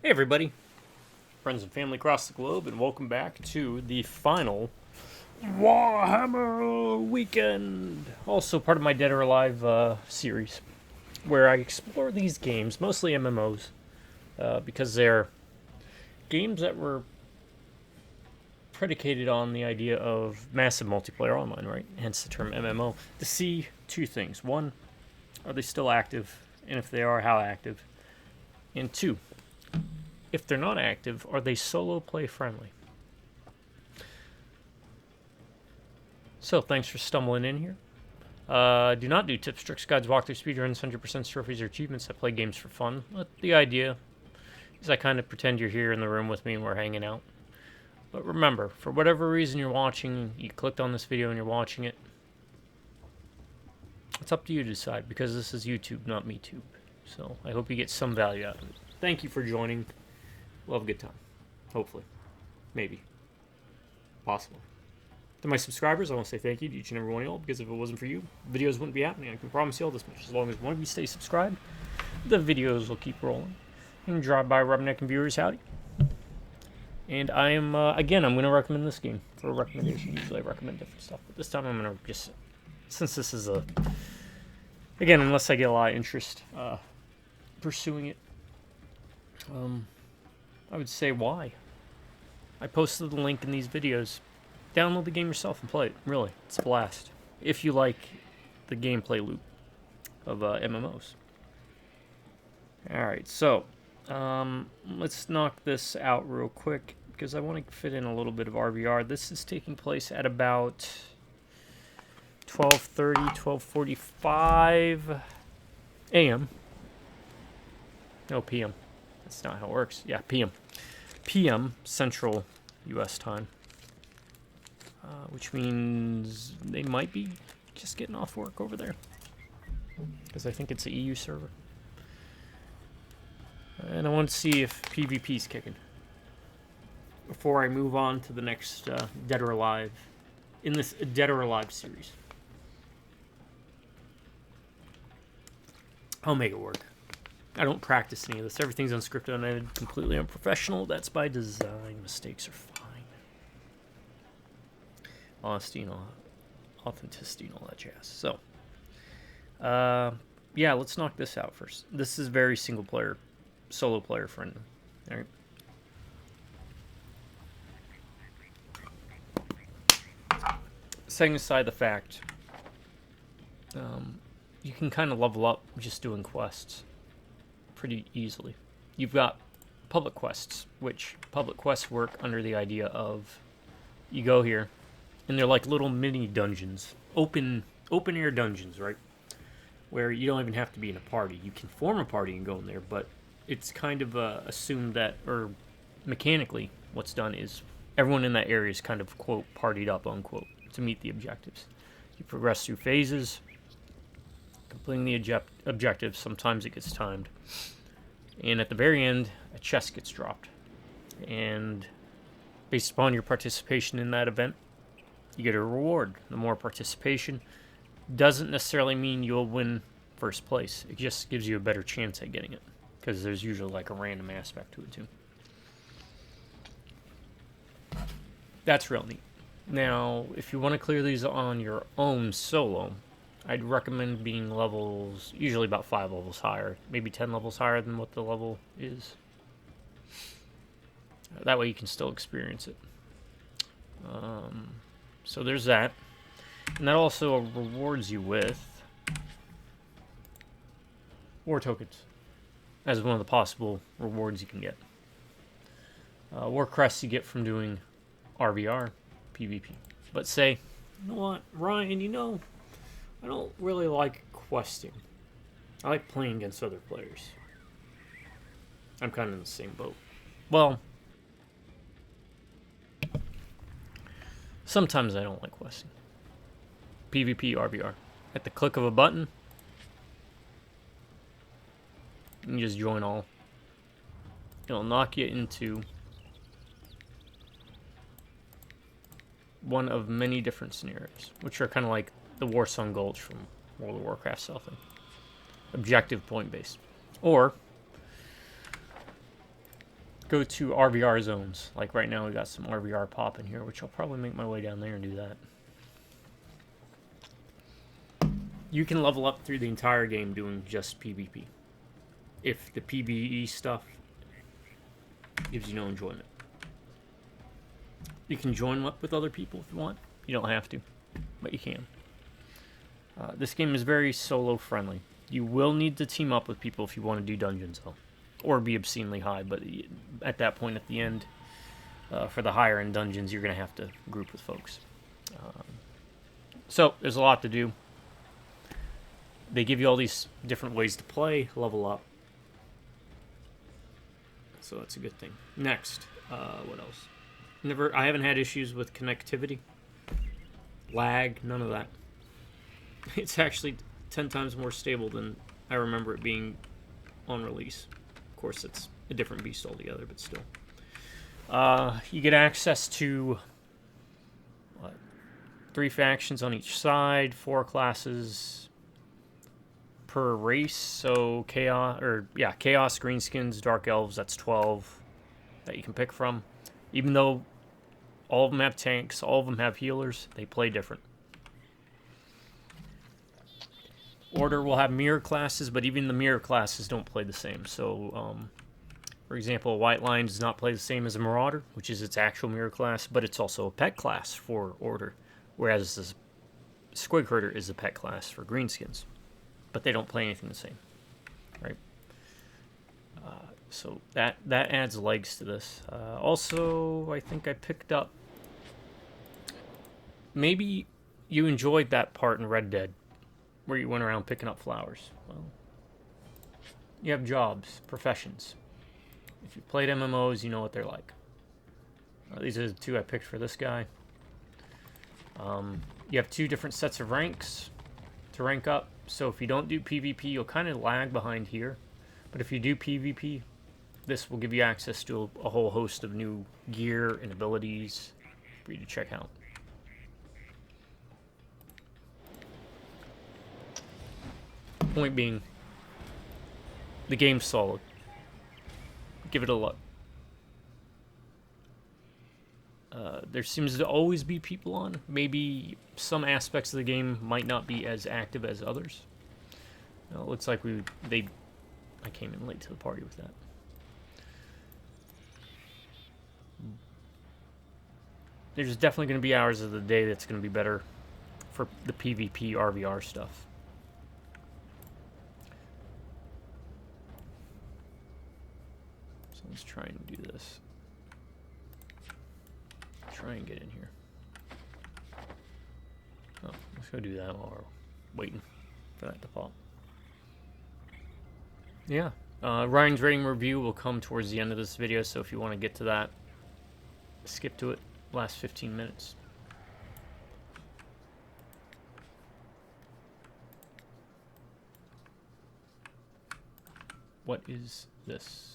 Hey everybody, friends and family across the globe, and welcome back to the final Warhammer weekend. Also part of my Dead or Alive series, where I explore these games, mostly MMOs, because they're games that were predicated on the idea of massive multiplayer online, right? Hence the term MMO. To see two things. One, are they still active? And if they are, how active? And two, if they're not active, are they solo play friendly? So thanks for stumbling in here. Do not do tips, tricks, guides, walkthroughs, speedruns, 100% trophies, or achievements. I play games for fun. But the idea is I kind of pretend you're here in the room with me and we're hanging out. But remember, for whatever reason you're watching, you clicked on this video and you're watching it, it's up to you to decide, because this is YouTube, not MeTube. So I hope you get some value out of it. Thank you for joining. We'll have a good time. Hopefully. Maybe. Possibly. To my subscribers, I want to say thank you to each and every one of y'all, because if it wasn't for you, videos wouldn't be happening. I can promise you all this much. As long as one of you stay subscribed, the videos will keep rolling. And drive by Rubberneck and viewers, howdy. And I am, again, I'm going to recommend this game for a recommendation. Usually I recommend different stuff, but this time I'm going to just, since this is a, again, unless I get a lot of interest pursuing it, I would say why. I posted the link in these videos. Download the game yourself and play it. Really, it's a blast. If you like the gameplay loop of MMOs. Alright, so let's knock this out real quick, because I want to fit in a little bit of RVR. This is taking place at about 12:30, 12:45 a.m. No, p.m. That's not how it works. Yeah, p.m. p.m. Central U.S. time. Which means they might be just getting off work over there, because I think it's an EU server. And I want to see if PvP's kicking before I move on to the next Dead or Alive in this Dead or Alive series. I'll make it work. I don't practice any of this. Everything's unscripted, unedited, completely unprofessional. That's by design. Mistakes are fine. Honesty and authenticity and all that jazz. So, yeah, let's knock this out first. This is very single player, solo player friendly. All right. Setting aside the fact, you can kind of level up just doing quests pretty easily. You've got public quests, which public quests work under the idea of you go here, and they're like little mini dungeons, open air dungeons, right? Where you don't even have to be in a party. You can form a party and go in there, but it's kind of assumed that, or mechanically, what's done is everyone in that area is kind of, quote, partied up, unquote, to meet the objectives. You progress through phases, completing the objectives. Sometimes it gets timed. And at the very end, a chest gets dropped. And based upon your participation in that event, you get a reward. The more participation doesn't necessarily mean you'll win first place. It just gives you a better chance at getting it, because there's usually like a random aspect to it too. That's real neat. Now, if you want to clear these on your own solo, I'd recommend being levels, usually about 5 levels higher, maybe 10 levels higher than what the level is. That way you can still experience it. So there's that. And that also rewards you with war tokens as one of the possible rewards you can get. War crests you get from doing RVR, PvP. But say, you know what, Ryan, I don't really like questing. I like playing against other players. I'm kind of in the same boat. Well, sometimes I don't like questing. PvP, RVR. At the click of a button, you can just join all. It'll knock you into one of many different scenarios, which are kind of like the Warsong Gulch from World of Warcraft style thing. Objective point based. Or go to RVR zones. Like right now we got some RVR popping here, which I'll probably make my way down there and do that. You can level up through the entire game doing just PvP. If the PvE stuff gives you no enjoyment. You can join up with other people if you want. You don't have to, but you can. This game is very solo friendly. You will need to team up with people if you want to do dungeons though. Or be obscenely high, but at that point at the end, for the higher end dungeons, you're going to have to group with folks. So, there's a lot to do. They give you all these different ways to play, level up. So that's a good thing. Next, what else? I haven't had issues with connectivity. Lag, none of that. It's actually 10 times more stable than I remember it being on release. Of course, it's a different beast altogether, but still. You get access to 3 factions on each side, 4 classes per race. So chaos, greenskins, dark elves. That's 12 that you can pick from. Even though all of them have tanks, all of them have healers, they play different. Order will have mirror classes, but even the mirror classes don't play the same. So, for example, a White Lion does not play the same as a Marauder, which is its actual mirror class, but it's also a pet class for Order, whereas the Squig Herder is a pet class for Greenskins. But they don't play anything the same, right? So that adds legs to this. Also, I think I picked up... Maybe you enjoyed that part in Red Dead, where you went around picking up flowers. Well, you have jobs, professions. If you've played MMOs, you know what they're like. These are the 2 I picked for this guy. You have 2 different sets of ranks to rank up. So if you don't do PvP, you'll kind of lag behind here. But if you do PvP, this will give you access to a whole host of new gear and abilities for you to check out. Point being, the game's solid. Give it a look. There seems to always be people on. Maybe some aspects of the game might not be as active as others. It looks like I came in late to the party with that. There's definitely going to be hours of the day that's going to be better for the PvP RVR stuff. So let's try and do this. Try and get in here. Oh, let's go do that while we're waiting for that to pop. Yeah. Ryan's rating review will come towards the end of this video, so if you want to get to that, skip to it. Last 15 minutes. What is this?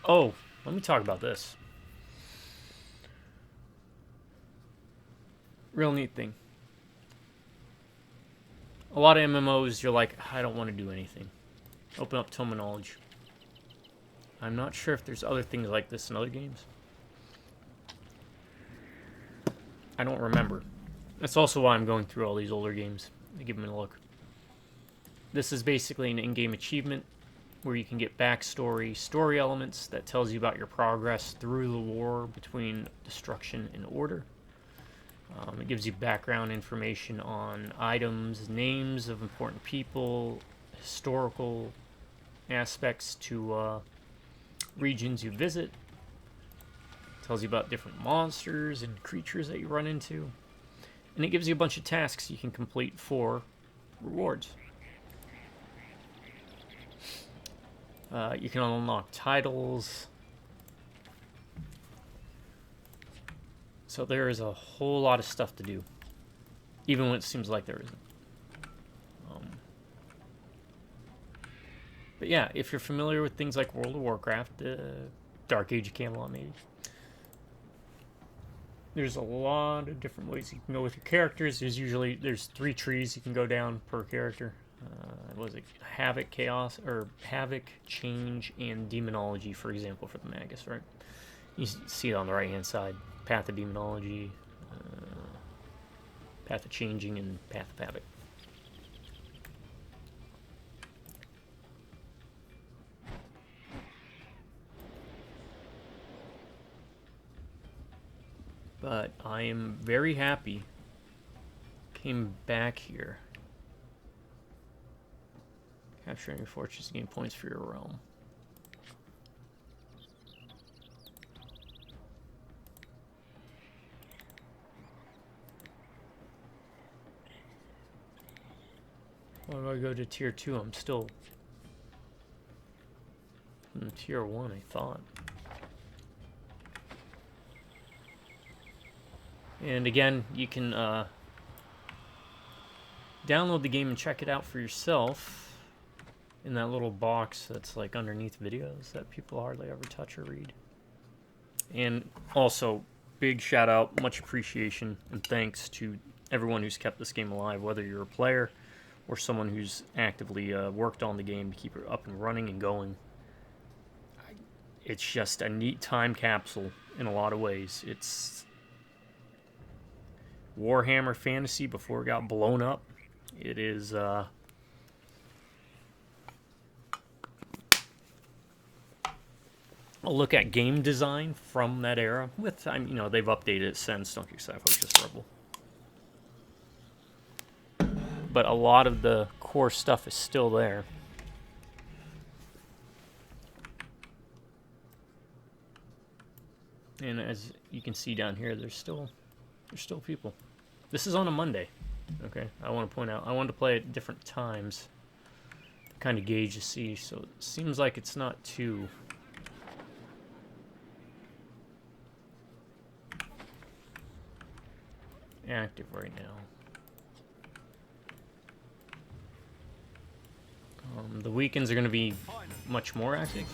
Oh, let me talk about this. Real neat thing. A lot of MMOs, you're like, I don't want to do anything. Open up Tome of Knowledge. I'm not sure if there's other things like this in other games. I don't remember. That's also why I'm going through all these older games to give them a look. This is basically an in-game achievement where you can get backstory, story elements that tells you about your progress through the war between destruction and order. It gives you background information on items, names of important people, historical aspects to regions you visit. It tells you about different monsters and creatures that you run into. And it gives you a bunch of tasks you can complete for rewards. You can unlock titles. So there is a whole lot of stuff to do, even when it seems like there isn't. But yeah, if you're familiar with things like World of Warcraft, Dark Age of Camelot maybe, there's a lot of different ways you can go with your characters. There's 3 trees you can go down per character. Was it Havoc, Chaos, or Havoc, Change, and Demonology, for example, for the Magus, right? You see it on the right-hand side. Path of Demonology, Path of Changing, and Path of Havoc. But I am very happy. Came back here. Capturing your fortress, gain points for your realm. Why do I go to tier 2? I'm still in tier 1, I thought. And again, you can download the game and check it out for yourself in that little box that's like underneath videos that people hardly ever touch or read. And also, big shout out, much appreciation, and thanks to everyone who's kept this game alive, whether you're a player or someone who's actively worked on the game to keep it up and running and going. It's just a neat time capsule in a lot of ways. It's Warhammer Fantasy before it got blown up. It is a look at game design from that era. With time, you know, they've updated it since. Don't get excited, it's just Rebel. But a lot of the core stuff is still there. And as you can see down here, there's still people. This is on a Monday. Okay, I want to point out, I wanted to play at different times, kind of gauge to see, so it seems like it's not too active right now. The weekends are going to be much more active.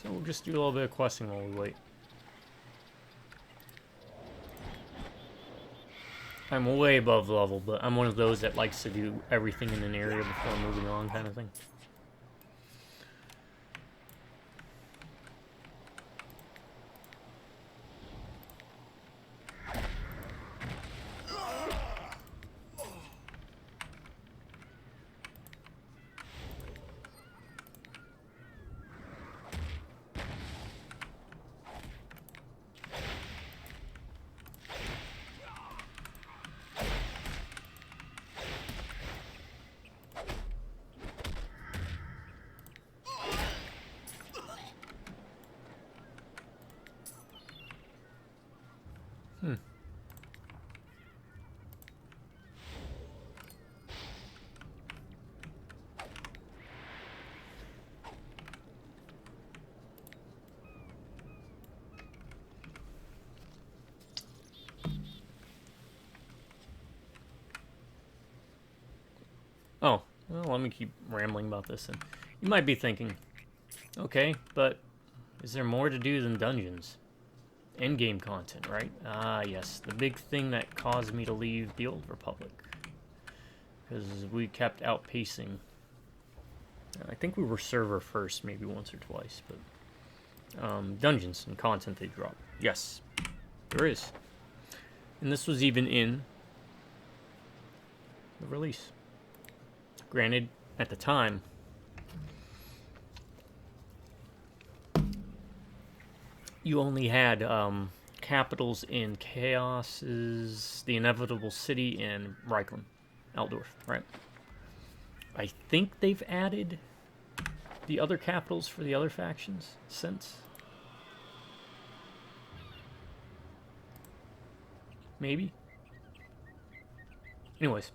So we'll just do a little bit of questing while we wait. I'm way above level, but I'm one of those that likes to do everything in an area before moving on, kind of thing. Oh, well, let me keep rambling about this. And you might be thinking, okay, but is there more to do than dungeons? Endgame content, right? Ah, yes, the big thing that caused me to leave the Old Republic. Because we kept outpacing. I think we were server first, maybe once or twice, but dungeons and content they drop. Yes, there is. And this was even in the release. Granted, at the time, you only had capitals in Chaos's, the Inevitable City, and Reichland, Altdorf, right? I think they've added the other capitals for the other factions since. Maybe. Anyways.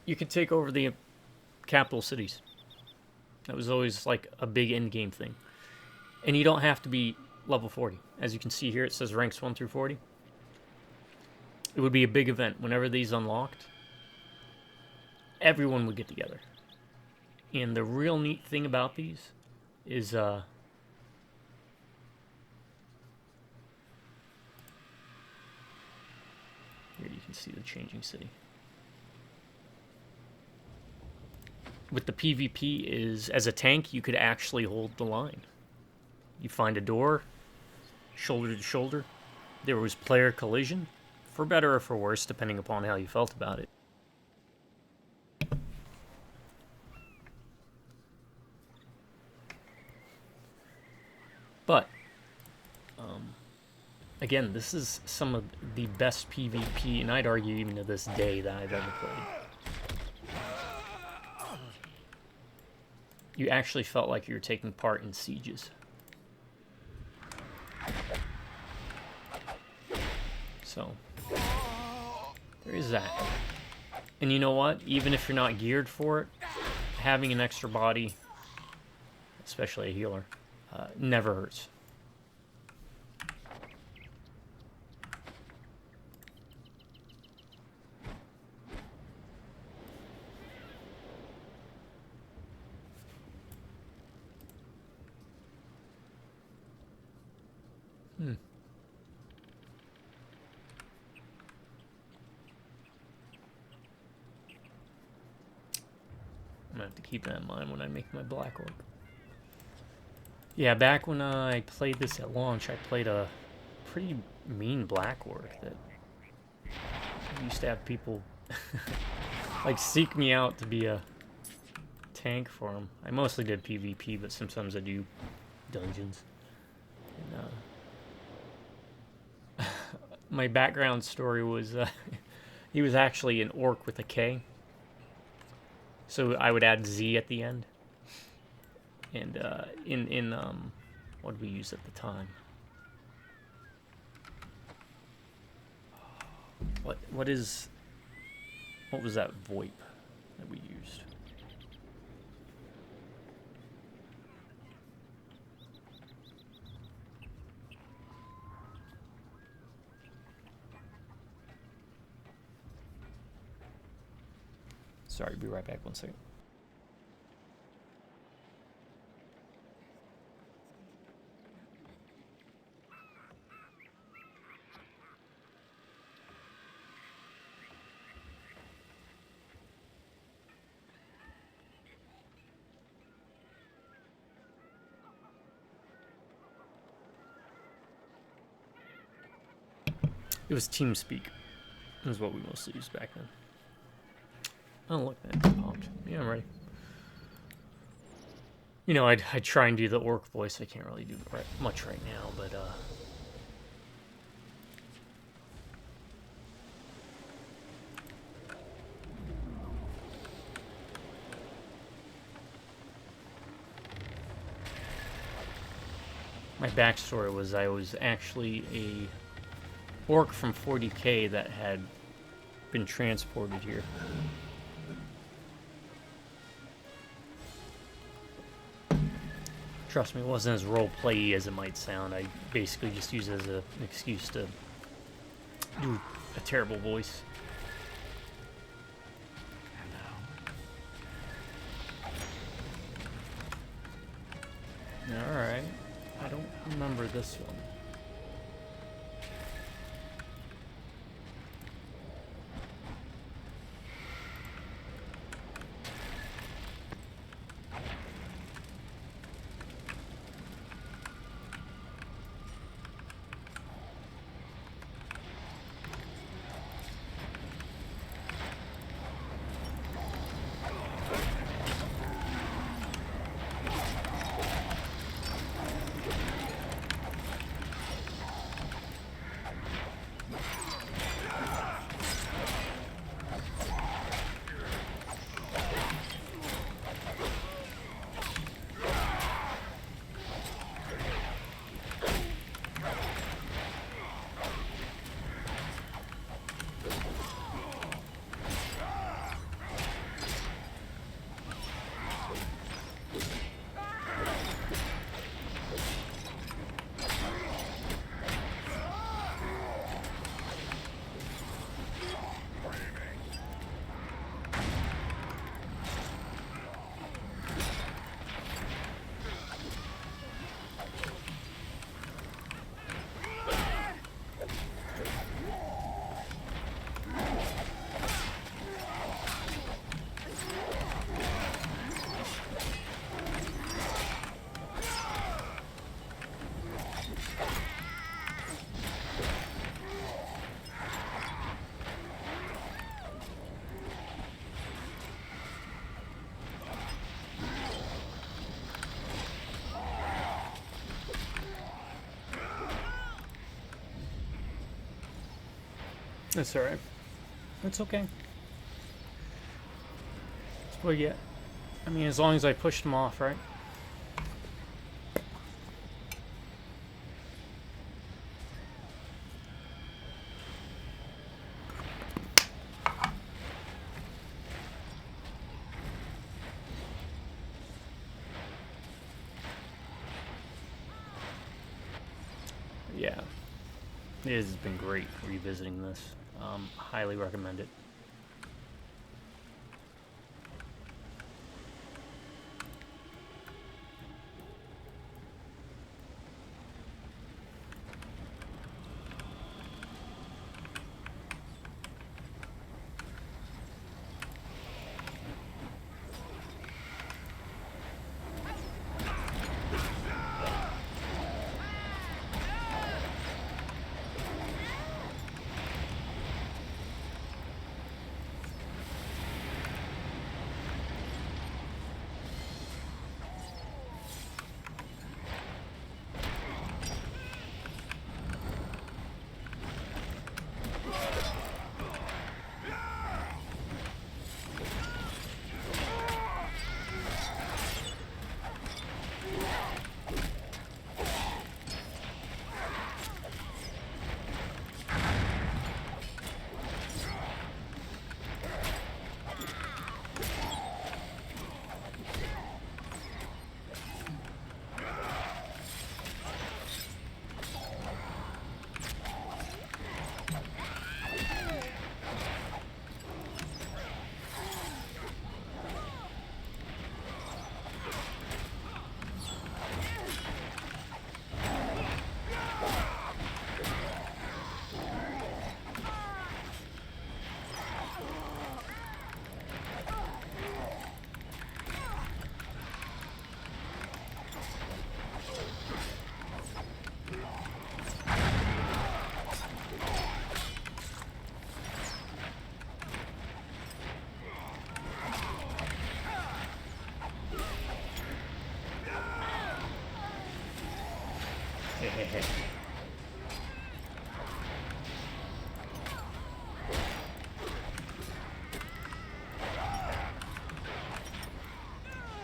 You could take over the capital cities. That was always like a big end game thing. And you don't have to be level 40. As you can see here, it says ranks 1 through 40. It would be a big event. Whenever these unlocked, everyone would get together. And the real neat thing about these is here you can see the changing city. With the PvP is, as a tank, you could actually hold the line. You find a door, shoulder to shoulder. There was player collision, for better or for worse, depending upon how you felt about it. But, again, this is some of the best PvP, and I'd argue even to this day, that I've ever played. You actually felt like you were taking part in sieges. So, there is that. And you know what? Even if you're not geared for it, having an extra body, especially a healer, never hurts. I'm gonna have to keep that in mind when I make my black orc. Yeah, back when I played this at launch, I played a pretty mean black orc that used to have people like seek me out to be a tank for them. I mostly did PvP, but sometimes I do dungeons. And, my background story was he was actually an orc with a K. So I would add Z at the end. And what did we use at the time? What was that VoIP that we used? Sorry, be right back 1 second. It was TeamSpeak. That was what we mostly used back then. Oh, look, man, it popped. Yeah, I'm ready. You know, I'd try and do the orc voice. I can't really do much right now, but, my backstory was I was actually a orc from 40k that had been transported here. Trust me, it wasn't as role-play as it might sound. I basically just used it as an excuse to do a terrible voice. Alright. I don't remember this one. That's alright. That's okay. That's what you get. I mean, as long as I pushed them off, right? Yeah. It has been great revisiting this. Highly recommend it.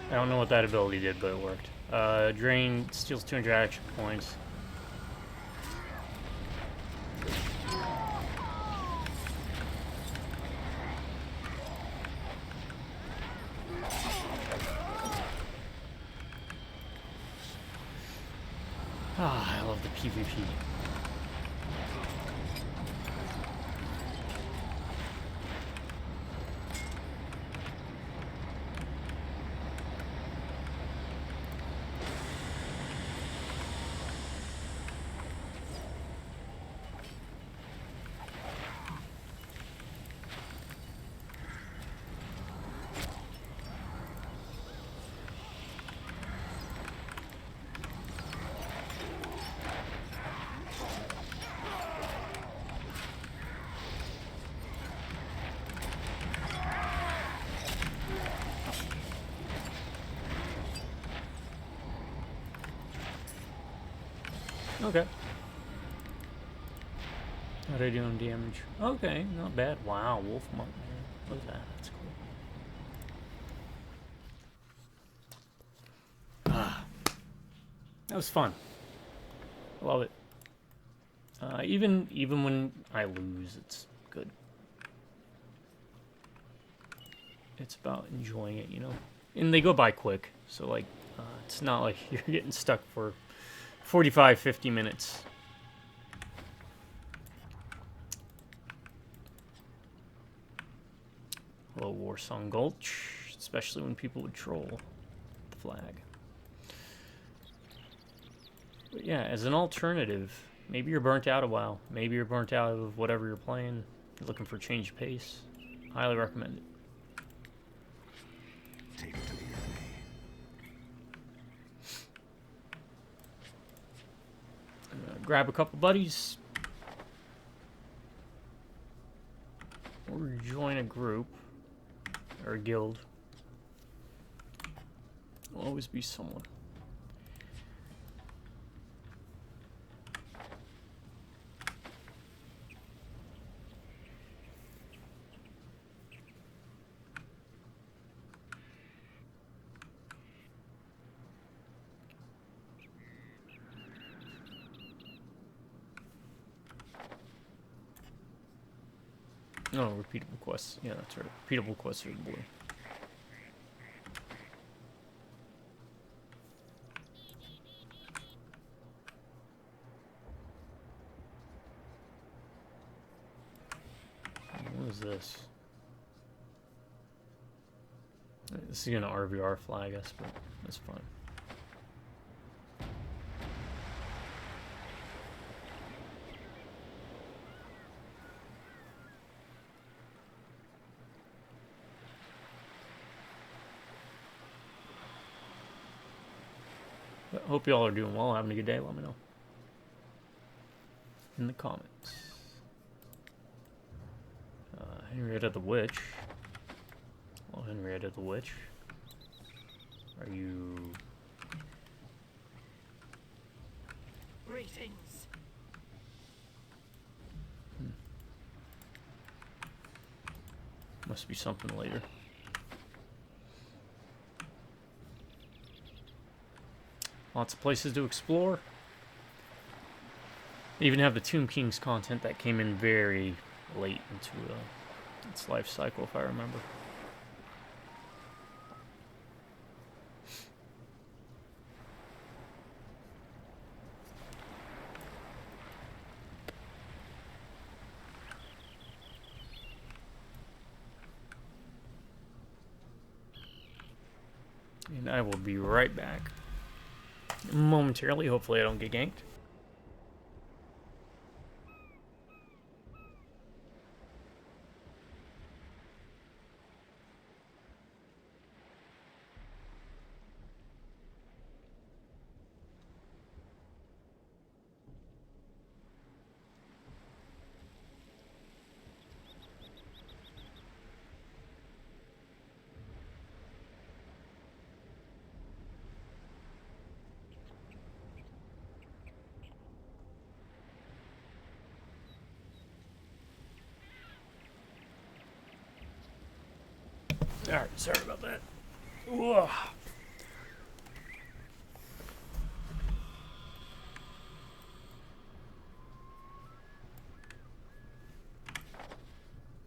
I don't know what that ability did, but it worked. Drain steals 200 action points. Ah, I love the PvP. Okay. How do I do on damage? Okay, not bad. Wow, wolf monk, man. Look at that. That's cool. Ah, that was fun. I love it. Even when I lose, it's good. It's about enjoying it, you know. And they go by quick, so like, it's not like you're getting stuck for 45, 50 minutes. Hello, Warsong Gulch, especially when people would troll the flag. But yeah, as an alternative, maybe you're burnt out a while. Maybe you're burnt out of whatever you're playing. You're looking for change of pace. Highly recommend it. Take it to the enemy. Grab a couple buddies. Or join a group. Or a guild. There'll always be someone. Oh, repeatable quests. Yeah, that's right. Repeatable quests are the blue. What is this? This is an RVR flag, I guess, but that's fine. But hope y'all are doing well, having a good day. Let me know in the comments. Henrietta the Witch. Well, Henrietta the Witch. Are you... Greetings. Must be something later. Lots of places to explore. They even have the Tomb Kings content that came in very late into its life cycle, if I remember. And I will be right back momentarily. Hopefully I don't get ganked. Alright, sorry about that. Ugh.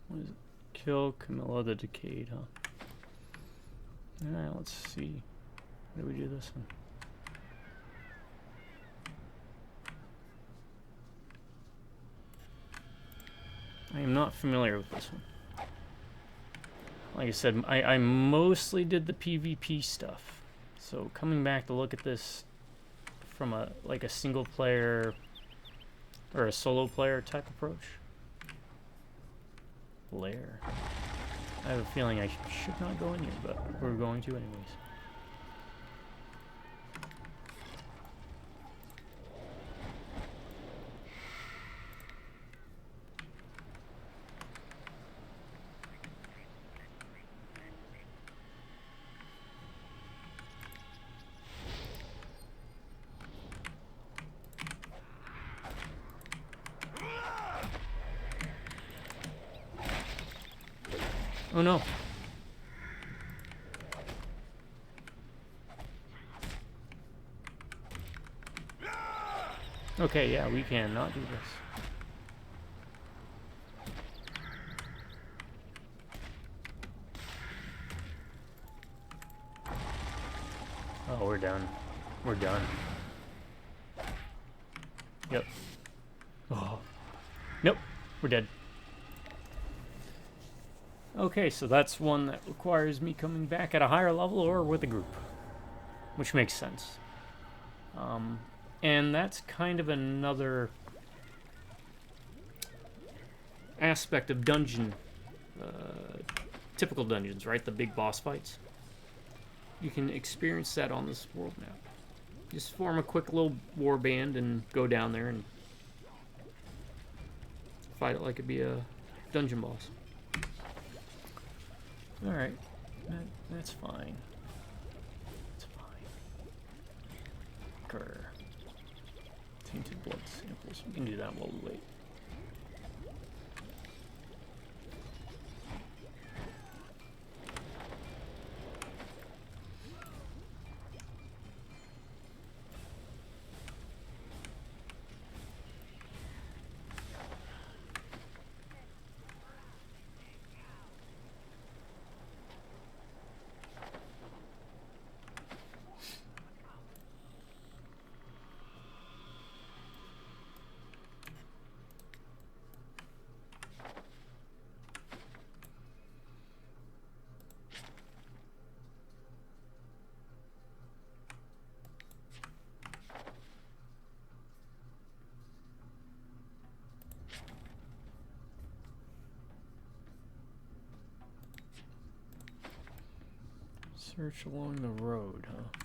What is it? Kill Camilla the Decayed, huh? Alright, let's see. How do we do this one? I am not familiar with this one. Like I said, I mostly did the PvP stuff. So coming back to look at this from a single player or a solo player type approach. Lair. I have a feeling I should not go in here, but we're going to anyways. Oh no. Okay, yeah, we cannot do this. Oh, we're done. We're done. Yep. Oh. Nope. We're dead. Okay, so that's one that requires me coming back at a higher level or with a group, which makes sense. And that's kind of another aspect of dungeon, typical dungeons, right? The big boss fights. You can experience that on this world map. Just form a quick little war band and go down there and fight it like it'd be a dungeon boss. Alright, that's fine. That's fine. Grr. Tainted blood samples. We can do that while we wait. Search along the road, huh?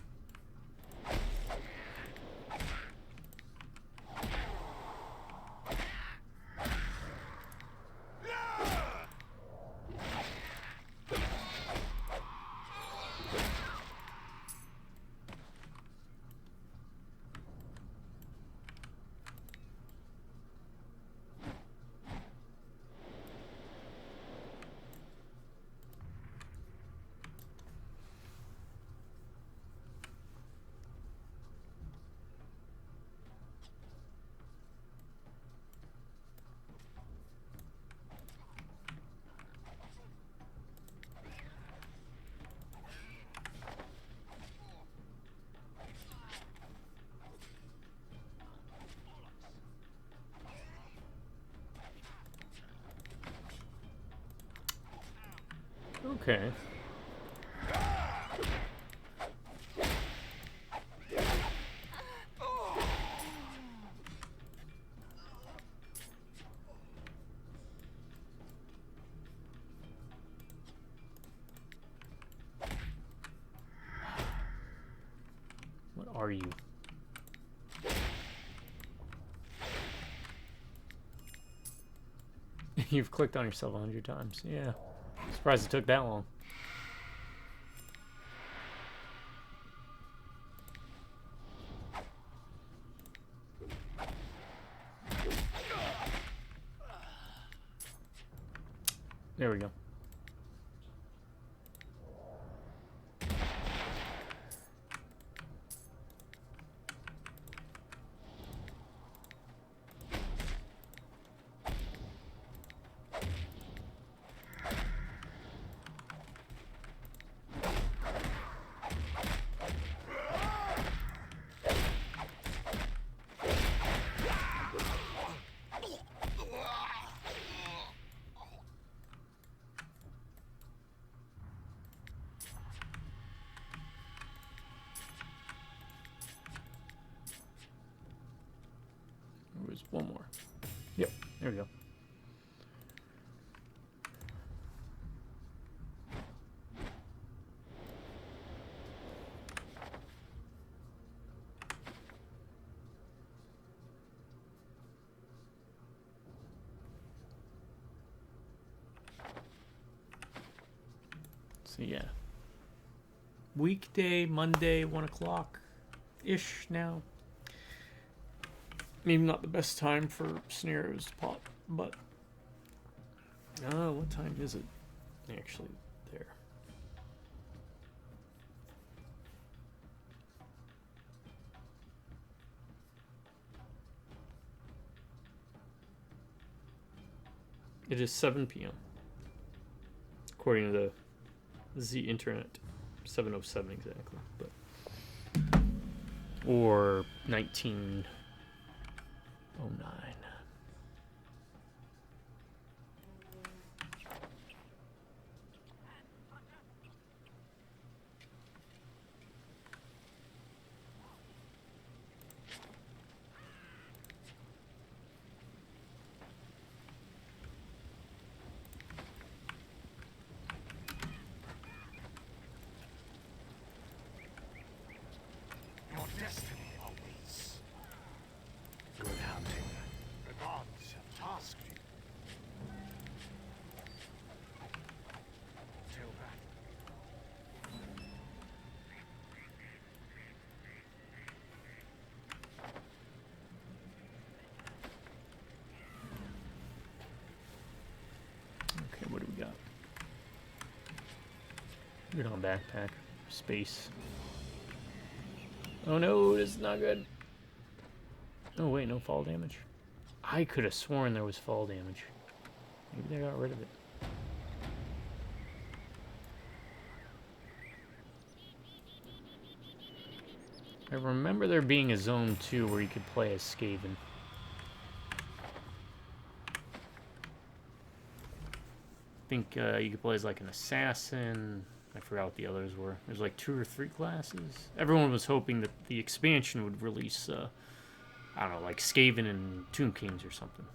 Okay. What are you? You've clicked on yourself 100 times. Yeah. Surprised it took that long. There we go. There's one more. Yep, there we go. So yeah. Weekday, Monday, 1 o'clock-ish now. Maybe not the best time for scenarios to pop, but what time is it? Actually, there. It is 7 p.m. according to the internet. 7:07 exactly, but or 1909. What do we got? Good on backpack. Space. Oh no, this is not good. Oh wait, no fall damage. I could have sworn there was fall damage. Maybe they got rid of it. I remember there being a zone 2 where you could play as Skaven. I think you could play as like an assassin. I forgot what the others were. There's like 2 or 3 classes. Everyone was hoping that the expansion would release, I don't know, like Skaven and Tomb Kings or something.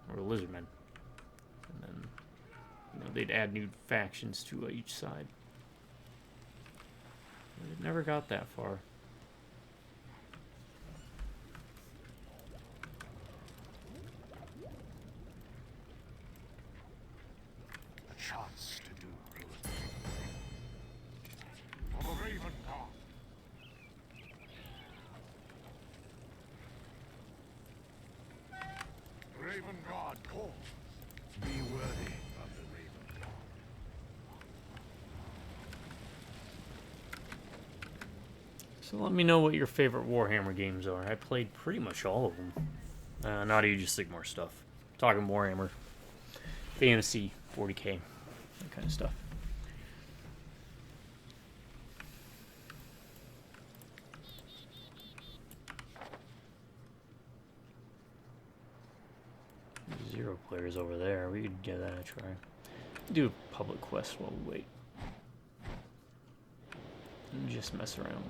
Or Lizardmen. And then, they'd add new factions to each side. It never got that far. A chance to do good. For the Raven God. Raven God calls. Be worthy of the Raven God. So let me know what your favorite Warhammer games are. I played pretty much all of them. Not Age of Sigmar stuff. Talking Warhammer. Fantasy, 40k. That kind of stuff. Zero players over there. We could give that a try. Do a public quest while we wait. And just mess around.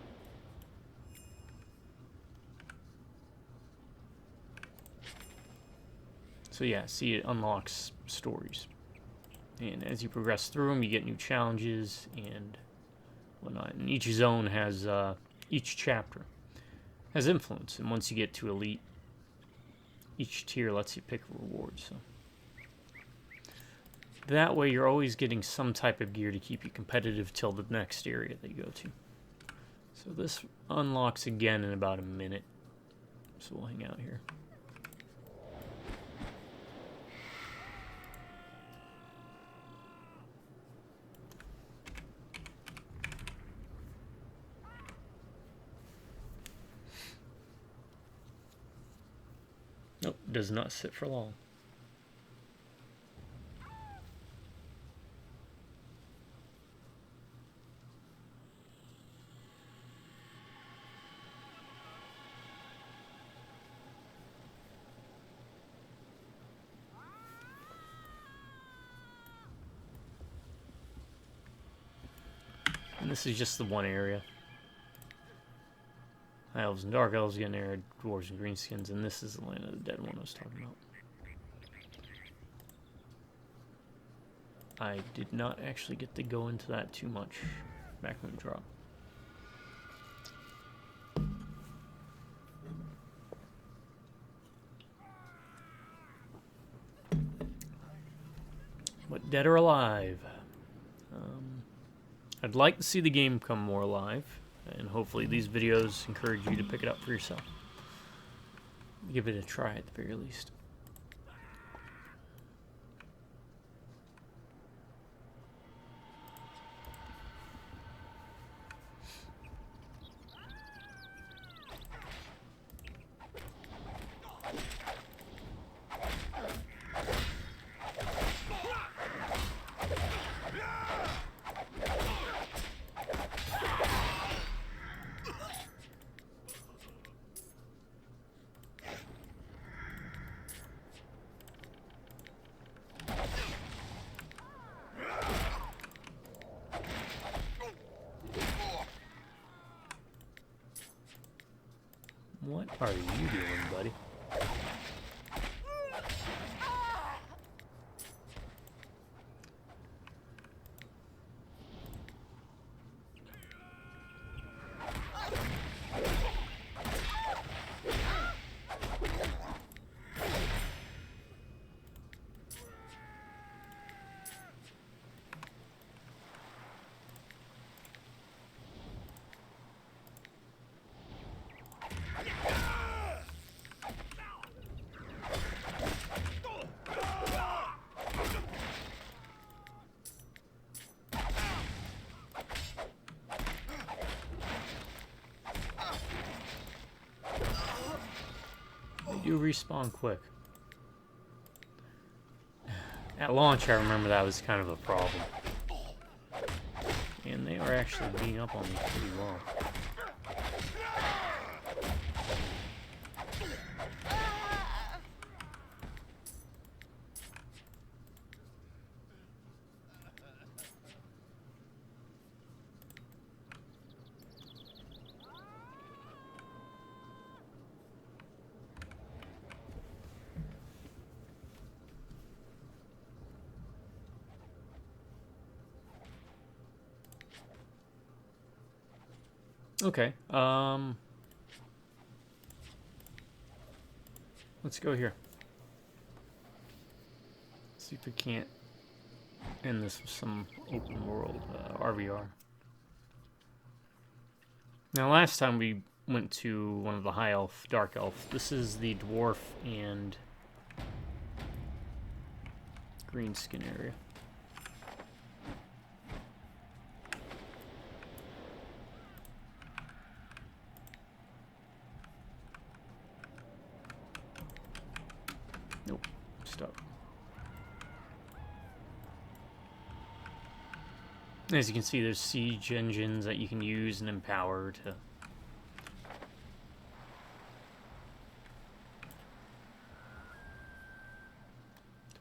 So yeah, see, it unlocks stories. And as you progress through them, you get new challenges and whatnot. And each zone has, each chapter has influence. And once you get to Elite, each tier lets you pick a reward. So that way you're always getting some type of gear to keep you competitive till the next area that you go to. So this unlocks again in about a minute. So we'll hang out here. Nope, does not sit for long. And this is just the one area. High Elves and Dark Elves getting there, Dwarves and Greenskins, and this is the Land of the Dead one I was talking about. I did not actually get to go into that too much back when it dropped. But Dead or Alive. I'd like to see the game come more alive, and hopefully these videos encourage you to pick it up for yourself. Give it a try at the very least. What are you doing, buddy? You respawn quick. At launch, I remember that was kind of a problem. And they were actually beating up on me pretty well. Okay. Let's go here. See if we can't end this with some open world RVR. Now, last time we went to one of the high elf, dark elf. This is the dwarf and green skin area. Nope, stuck. As you can see, there's siege engines that you can use and empower to...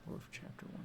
Dwarf Chapter 1.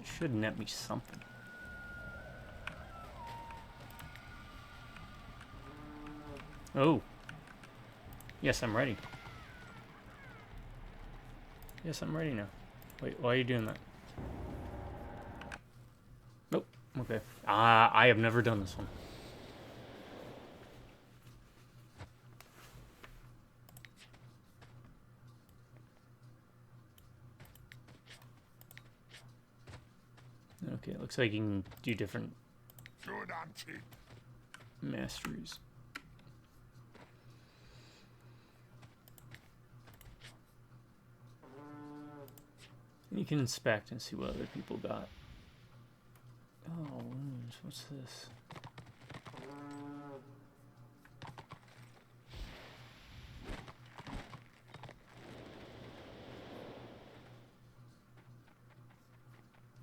It should net me something. Oh. Yes, I'm ready. Yes, I'm ready now. Wait, why are you doing that? Nope. Okay. I have never done this one. Okay, it looks like you can do different masteries. You can inspect and see what other people got. Oh, wounds. What's this?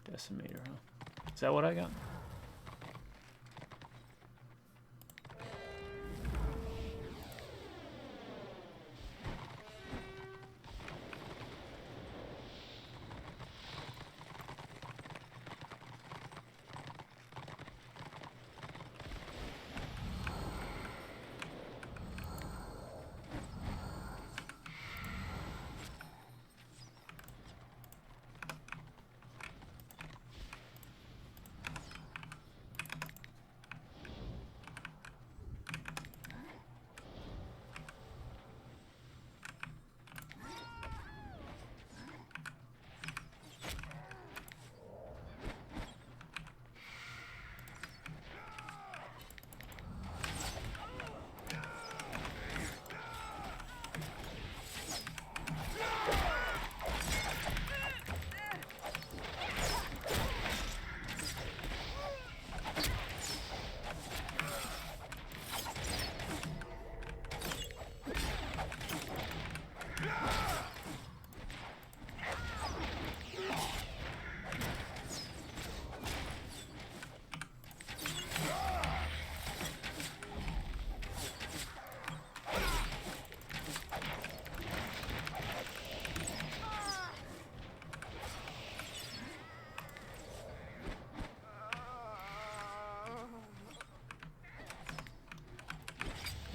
Decimator, huh? Is that what I got?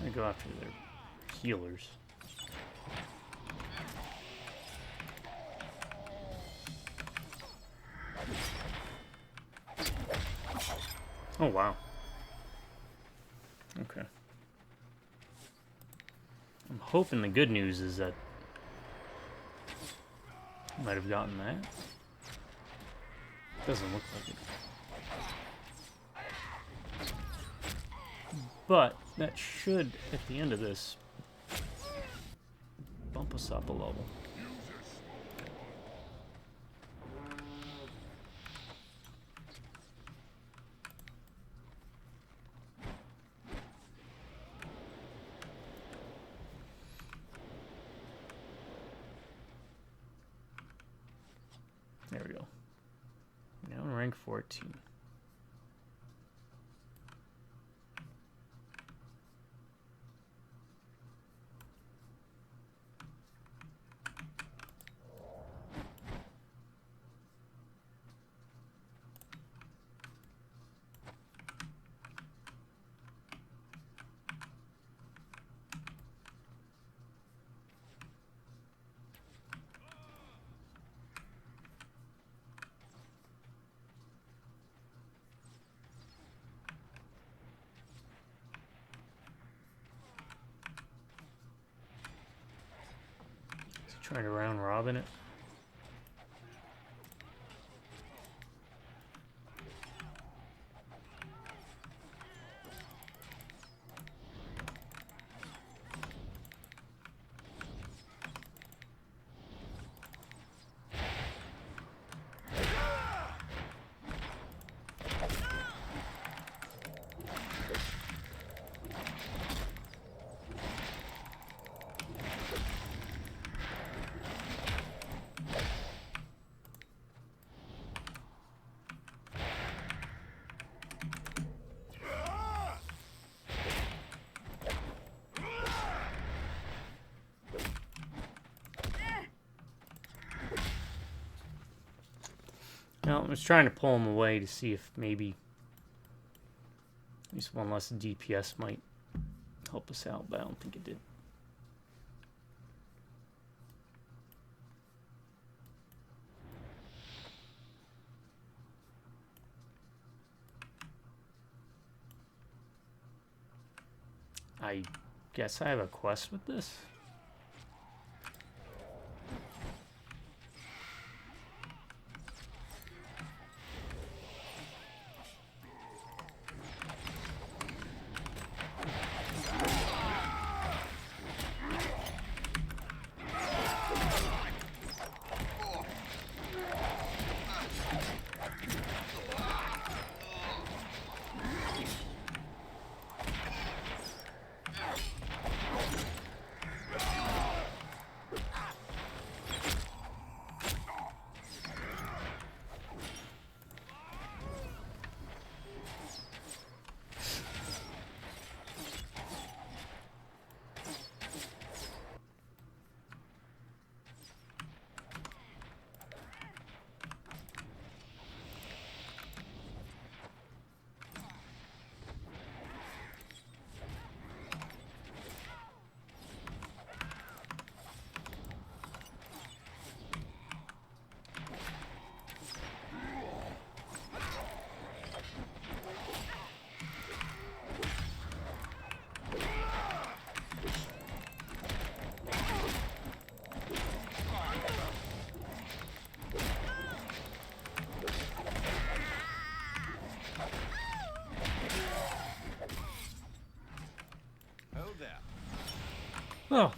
I'm gonna go after their healers. Oh, wow. Okay. I'm hoping the good news is that Might have gotten that. Doesn't look like it. But that should, at the end of this, bump us up a level. There we go. Now in rank 14. Trying to round robin it. Now, I was trying to pull him away to see if maybe at least one less DPS might help us out, but I don't think it did. I guess I have a quest with this. Oh,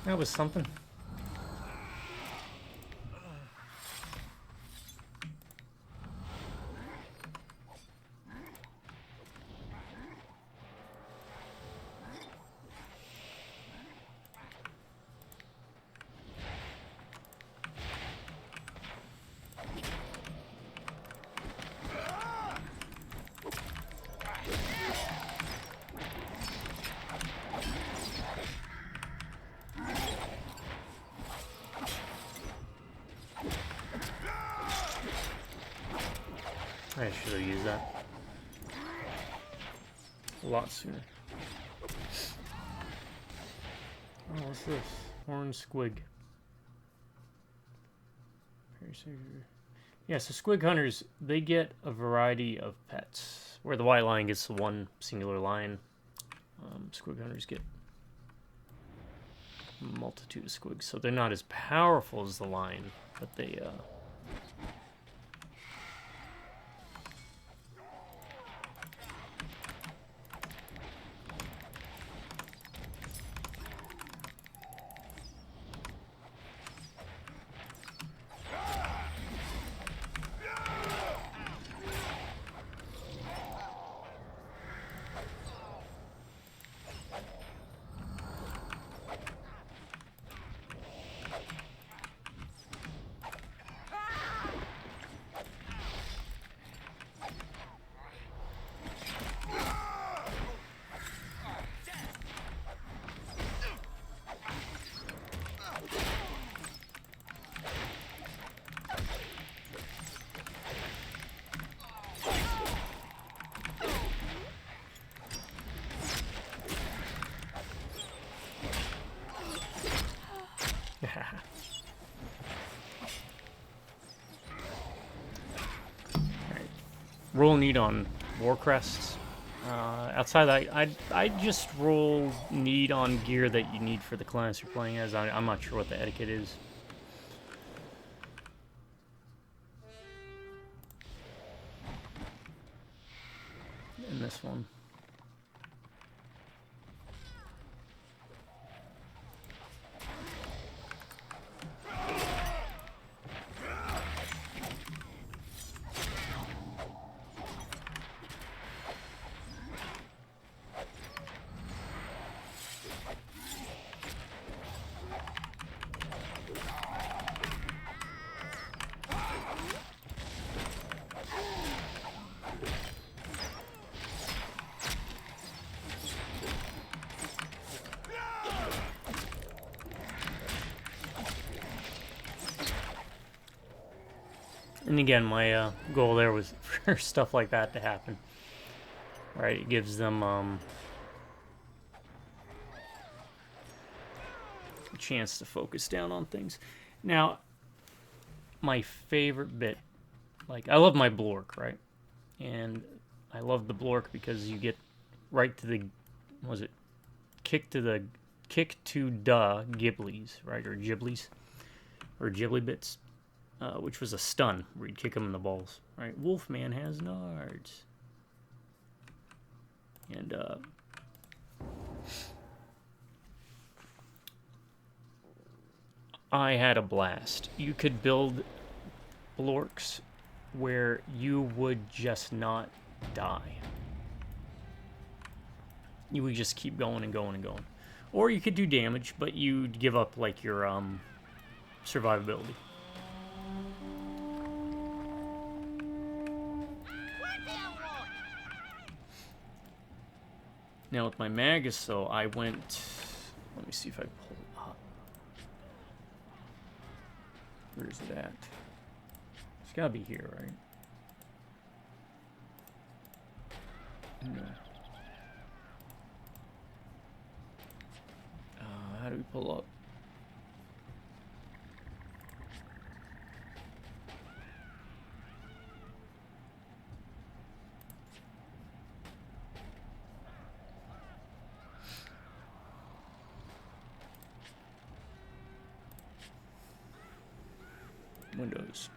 that was something. I should have used that a lot sooner. Oh, what's this? Horn squig. Yeah, so squig hunters, they get a variety of pets. Where the white lion gets the one singular lion, squig hunters get multitude of squigs. So they're not as powerful as the lion, but they roll need on war crests. Outside that, I just roll need on gear that you need for the class you're playing as. I'm not sure what the etiquette is. In this one. And again, my goal there was for stuff like that to happen. Right, it gives them a chance to focus down on things. Now, my favorite bit, like, I love my blork, right? And I love the blork because you get right to the, what was it, kick to the giblies, right? Or giblies, or ghibli bits. Which was a stun, where you'd kick him in the balls. Right? Wolfman has nards. And, I had a blast. You could build blorks where you would just not die. You would just keep going and going and going. Or you could do damage, but you'd give up, like, your, survivability. Now with my Magus, though, I went... Let me see if I pull it up. Where is it at? It's gotta be here, right? No. How do we pull up? Windows.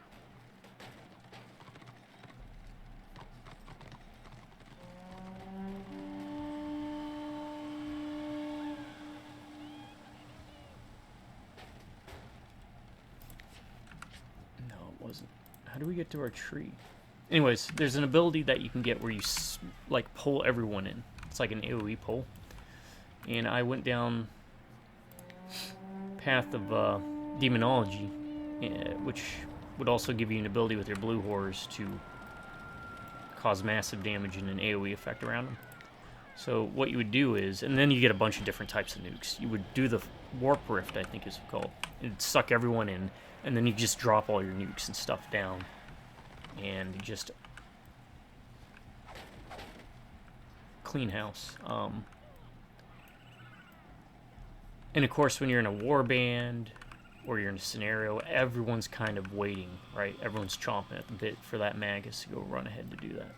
No, it wasn't. How do we get to our tree? Anyways, there's an ability that you can get where you, like, pull everyone in. It's like an AoE pull. And I went down path of demonology, which would also give you an ability with your blue horrors to cause massive damage and an AoE effect around them. So what you would do is, and then you get a bunch of different types of nukes. You would do the Warp Rift, I think is called. It'd suck everyone in, and then you just drop all your nukes and stuff down. And you just clean house. And of course, when you're in a war band or you're in a scenario, everyone's kind of waiting, right? Everyone's chomping at the bit for that Magus to go run ahead to do that.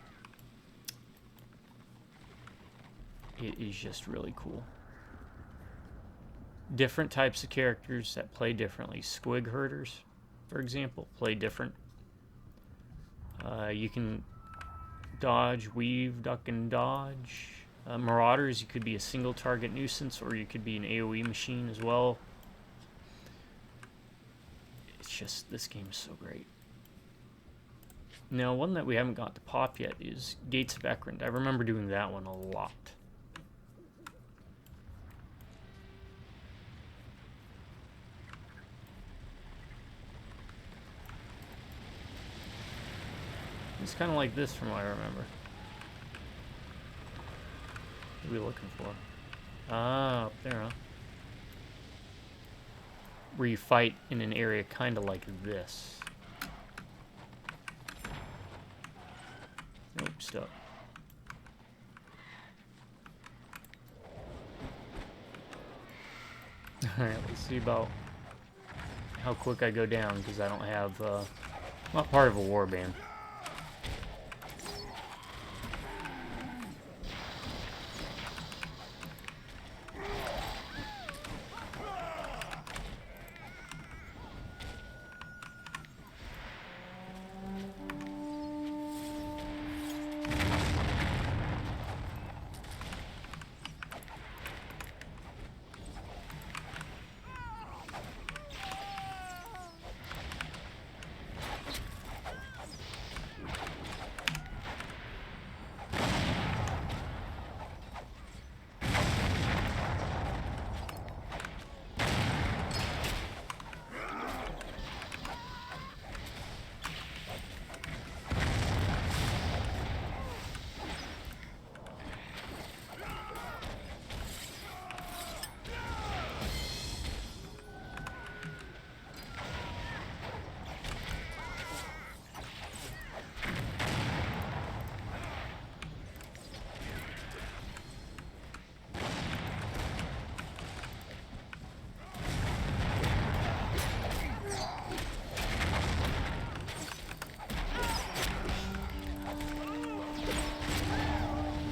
It is just really cool. different types of characters that play differently. Squig herders, for example, play different. You can dodge, weave, duck, and dodge. Marauders, you could be a single target nuisance, or you could be an AoE machine as well. It's just, this game is so great. Now, one that we haven't got to pop yet is Gates of Ekrond. I remember doing that one a lot. It's kind of like this from what I remember. What are we looking for? Ah, up there, huh? Where you fight in an area kind of like this. Nope, stuck. Alright, let's see about how quick I go down, because I don't have, I'm not part of a warband.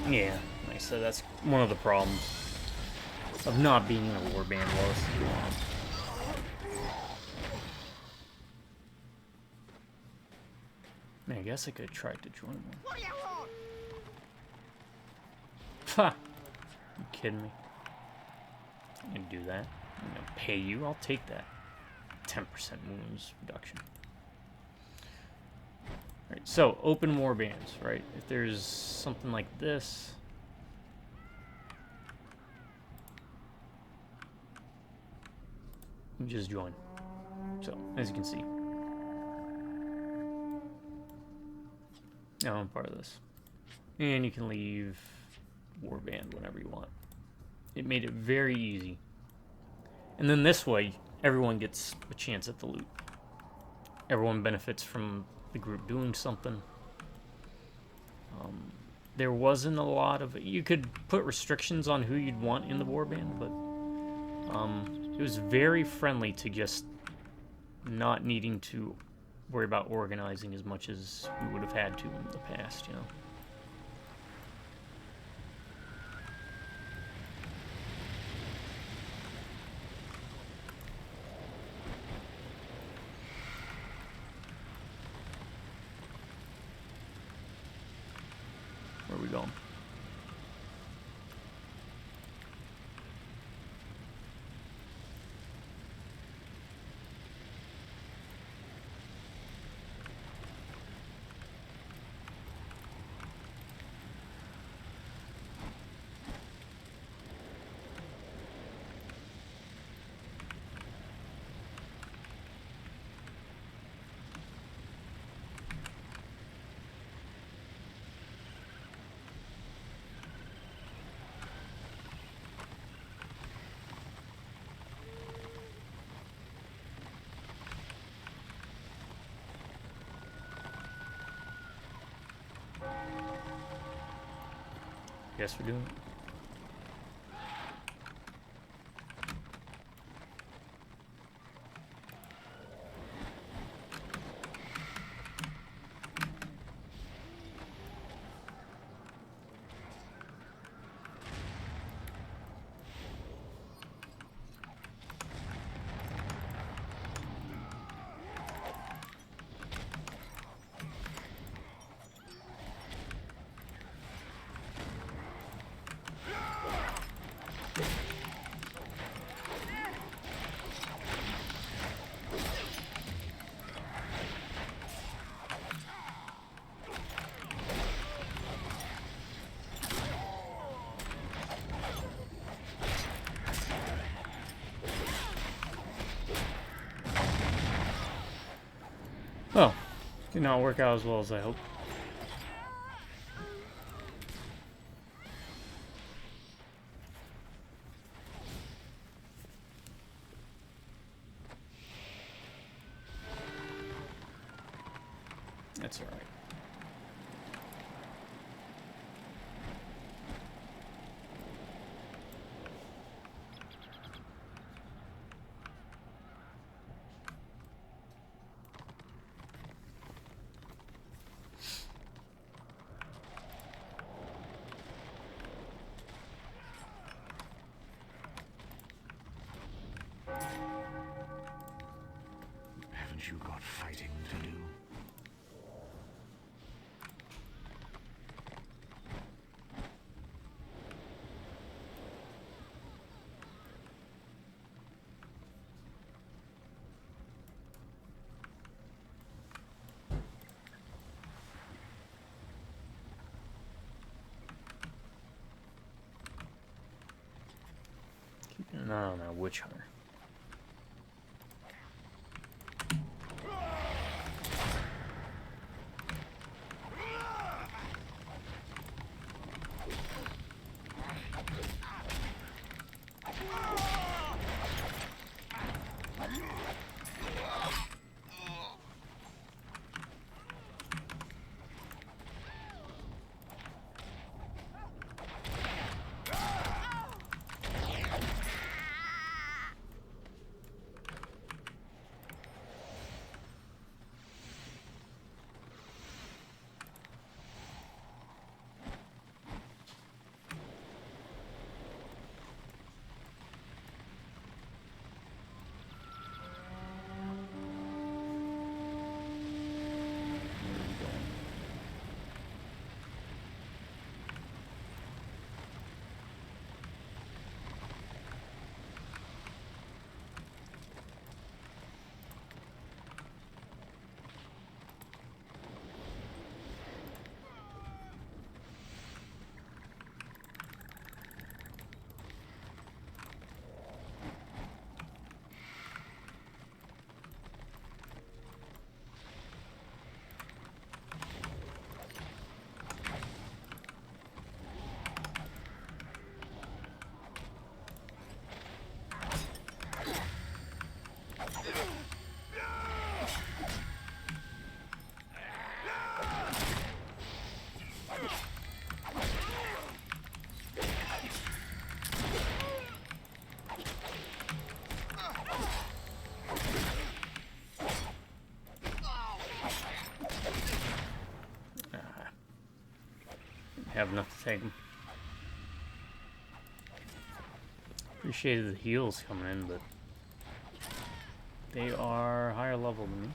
Yeah, like I said, that's one of the problems of not being in a warband was. Man, I guess I could have tried to join one. What do you want? Ha! You kidding me? I'm gonna do that. I'm gonna pay you. I'll take that. 10% wounds reduction. Right, so open warbands, right? If there's something like this, you just join. So, as you can see, now I'm part of this. And you can leave warband whenever you want. It made it very easy. And then this way, everyone gets a chance at the loot. Everyone benefits from the group doing something. There wasn't a lot of... You could put restrictions on who you'd want in the warband, but it was very friendly to just not needing to worry about organizing as much as we would have had to in the past, you know. Where are we going? Guess we're doing it. Did not work out as well as I hoped. That's alright. Haven't you got fighting to do? Keeping an eye on that witch hunter. Have enough to take them. Appreciated the heals coming in, but they are higher level than me.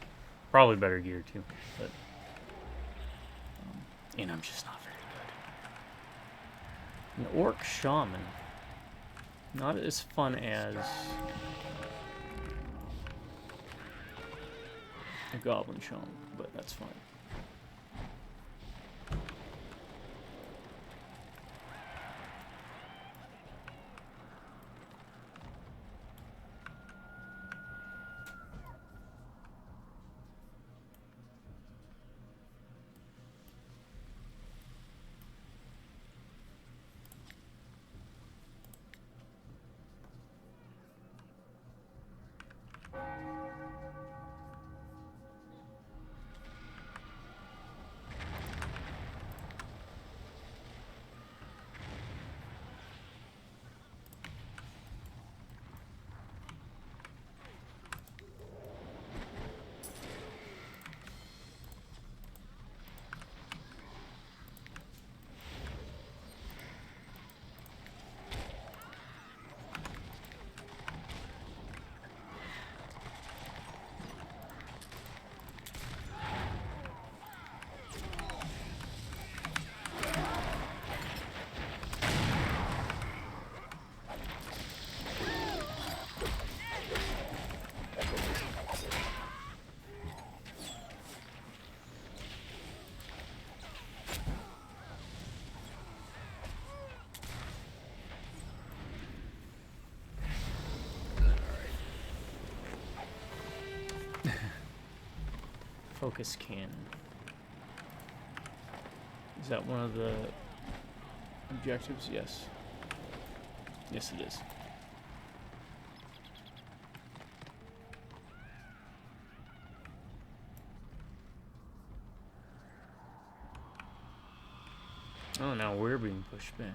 Probably better gear too, but and I'm just not very good. An orc shaman, not as fun as a goblin shaman, but that's fine. Focus cannon. Is that one of the objectives? Yes. Yes, it is. Oh, now we're being pushed back.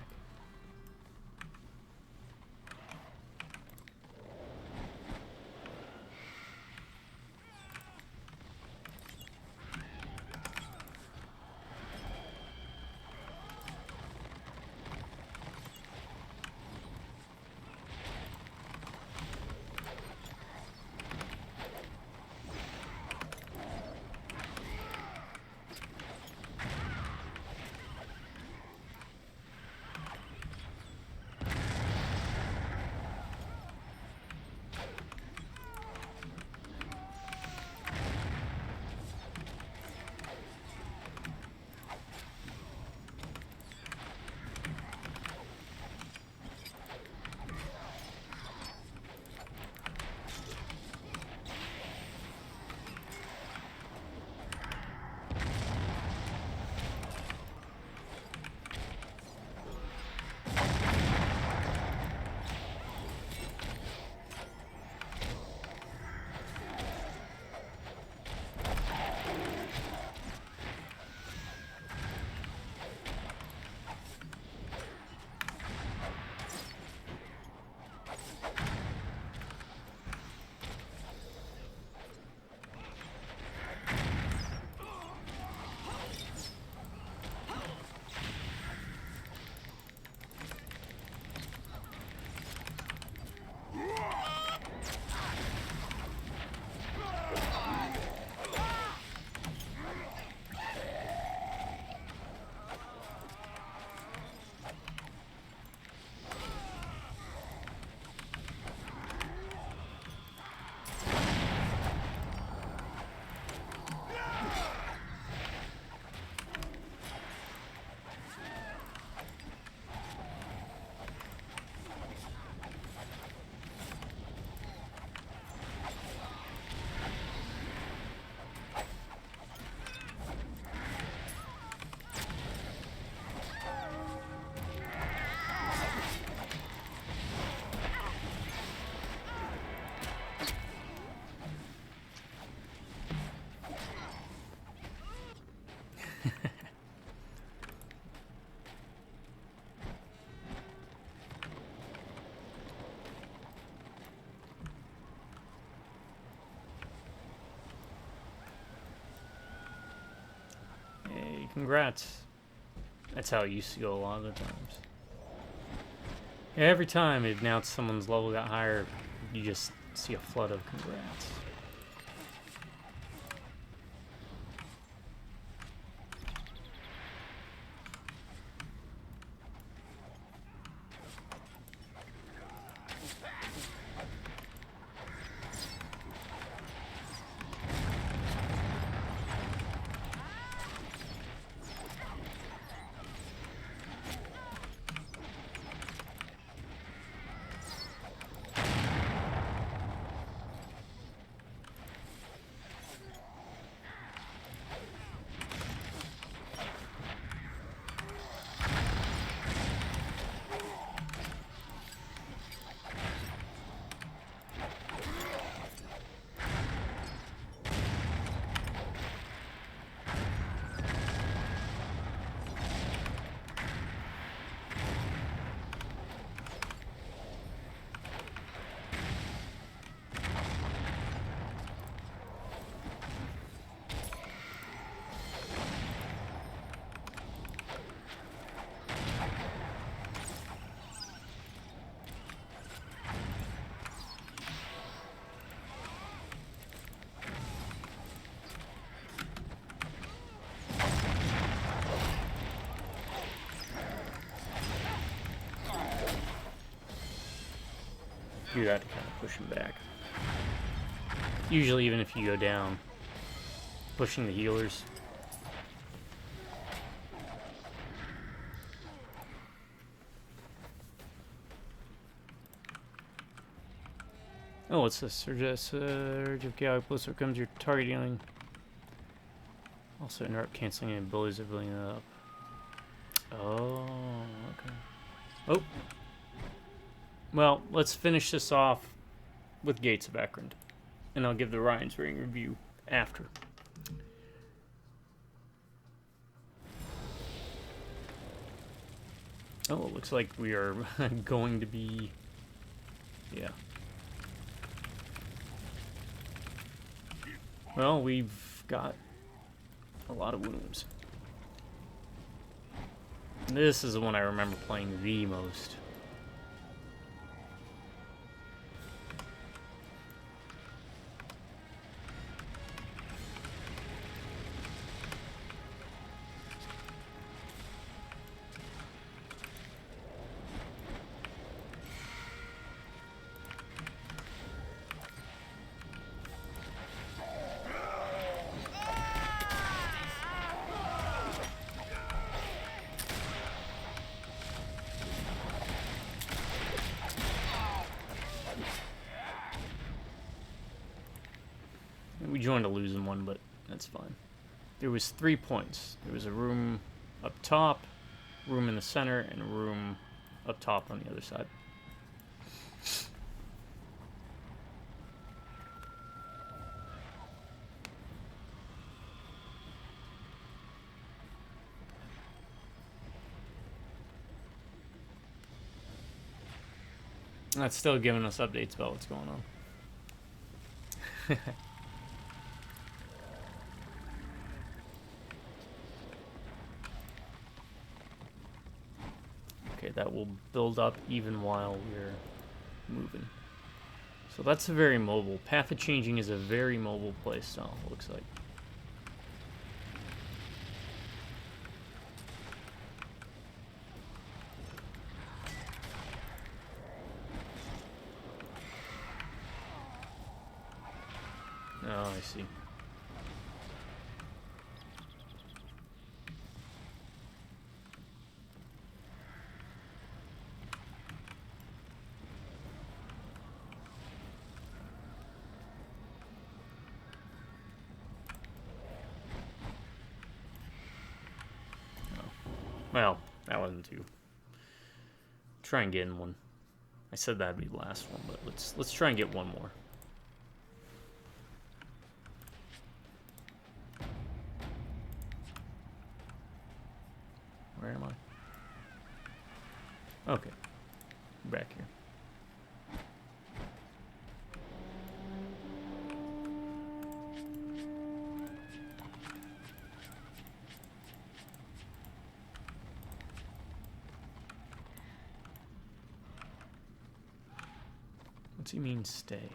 Hey, congrats. That's how it used to go a lot of the times. Yeah, every time it announced someone's level got higher, you just see a flood of congrats. Do that to kind of push him back. Usually, even if you go down, pushing the healers. Oh, what's this? Surge of chaotic blister comes your target dealing Also interrupt canceling any abilities of building it up. Oh, okay. Oh. Well, let's finish this off with Gates of Ekron, and I'll give the Ryan's Ring review after. Oh, it looks like we are going to be... Yeah. Well, we've got a lot of wounds. This is the one I remember playing the most. We joined a losing one, but that's fine. There was 3 points. There was a room up top, room in the center, and a room up top on the other side. That's still giving us updates about what's going on. Okay, that will build up even while we're moving. So that's a very mobile. Path of Changing is a very mobile playstyle, it looks like. Oh, I see. Well, that wasn't too. Try and get in one. I said that'd be the last one, but let's try and get one more. Where am I? Okay. Back here. What's he mean, stay?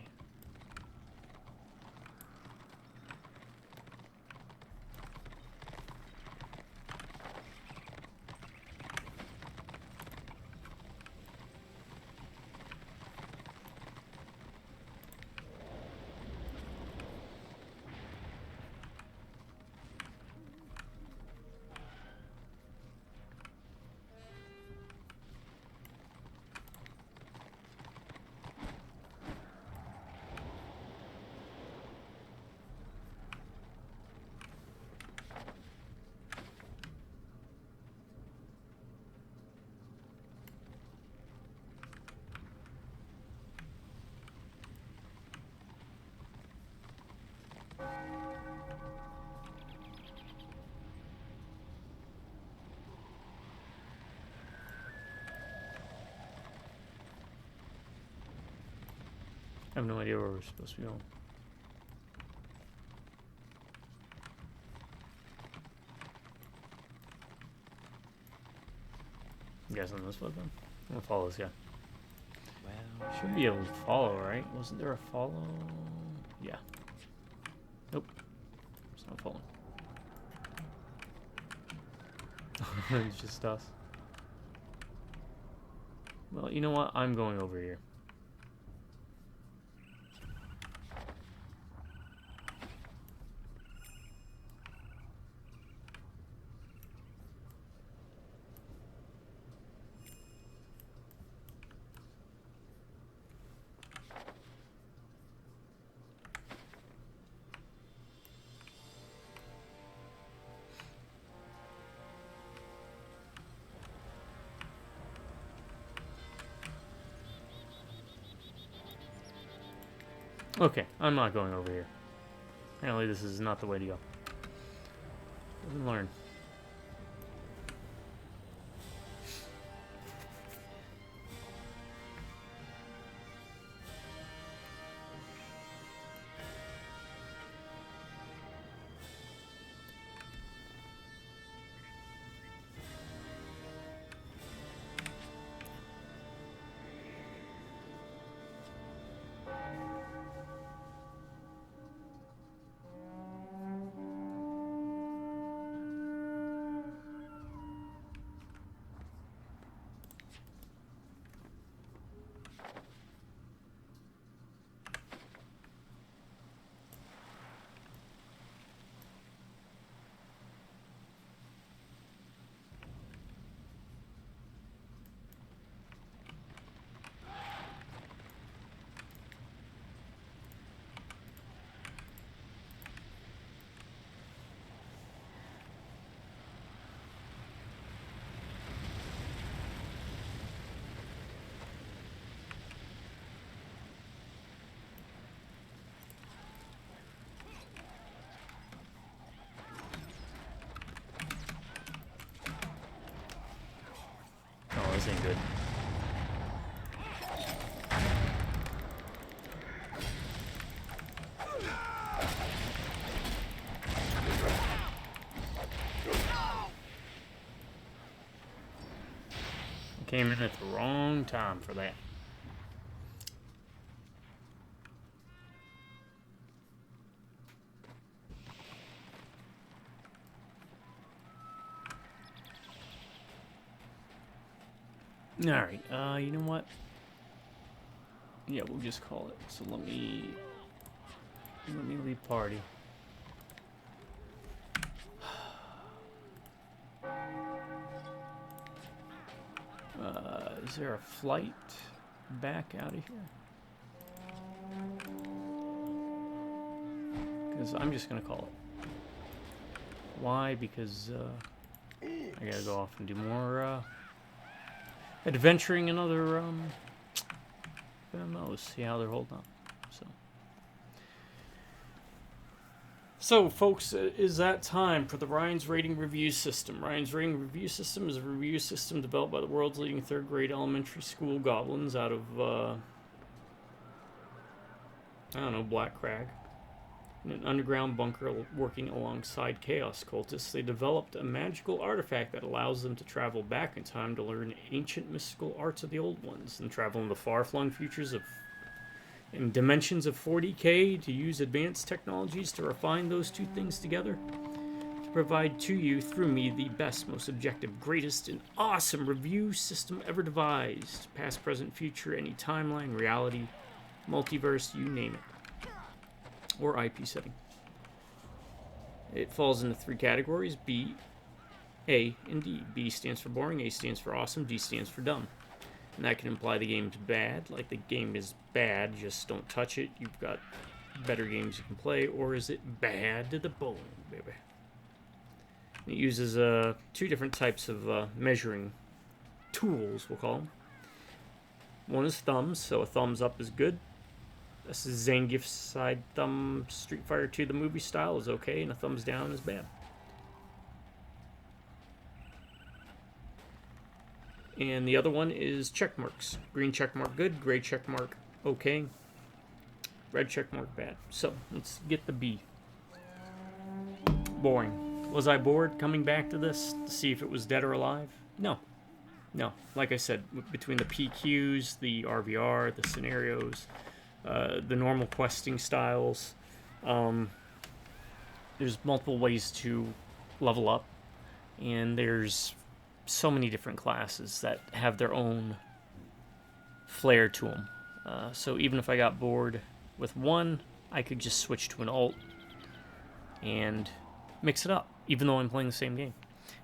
I have no idea where we're supposed to be going. You guys on this one then? I'm gonna follow this guy. Well, should be able to follow, right? Wasn't there a follow? Yeah. Nope. It's not following. It's just us. Well, you know what? I'm going over here. Okay, I'm not going over here. Apparently this is not the way to go. Live and learn. Oh, this ain't good. Came in at the wrong time for that. Alright, you know what? Yeah, we'll just call it. So let me leave party. Is there a flight back out of here? Because I'm just gonna call it. Why? Because I gotta go off and do more adventuring in other MMOs. See how they're holding up. So, folks, it is that time for the Ryan's Rating Review System. Ryan's Rating Review System is a review system developed by the world's leading third-grade elementary school goblins out of, I don't know, Black Crag. In an underground bunker working alongside chaos cultists, they developed a magical artifact that allows them to travel back in time to learn ancient mystical arts of the old ones and travel into far-flung futures in dimensions of 40K to use advanced technologies to refine those two things together to provide to you, through me, the best, most objective, greatest, and awesome review system ever devised. Past, present, future, any timeline, reality, multiverse, you name it. Or IP setting. It falls into three categories: B, A, and D. B stands for boring, A stands for awesome, D stands for dumb. And that can imply the game's bad, like the game is bad, just don't touch it, you've got better games you can play, or is it bad to the bone, baby? It uses two different types of measuring tools, we'll call them. One is thumbs, so a thumbs up is good. A Zangief side thumb Street Fighter 2 the movie style is okay, and a thumbs down is bad. And the other one is check marks. Green check mark good, gray check mark okay, red check mark bad. So let's get the B. Boring. Was I bored coming back to this to see if it was dead or alive? No. No. Like I said, between the PQs, the RVR, the scenarios, the normal questing styles, there's multiple ways to level up, and there's so many different classes that have their own flair to them. So even if I got bored with one, I could just switch to an alt and mix it up, even though I'm playing the same game.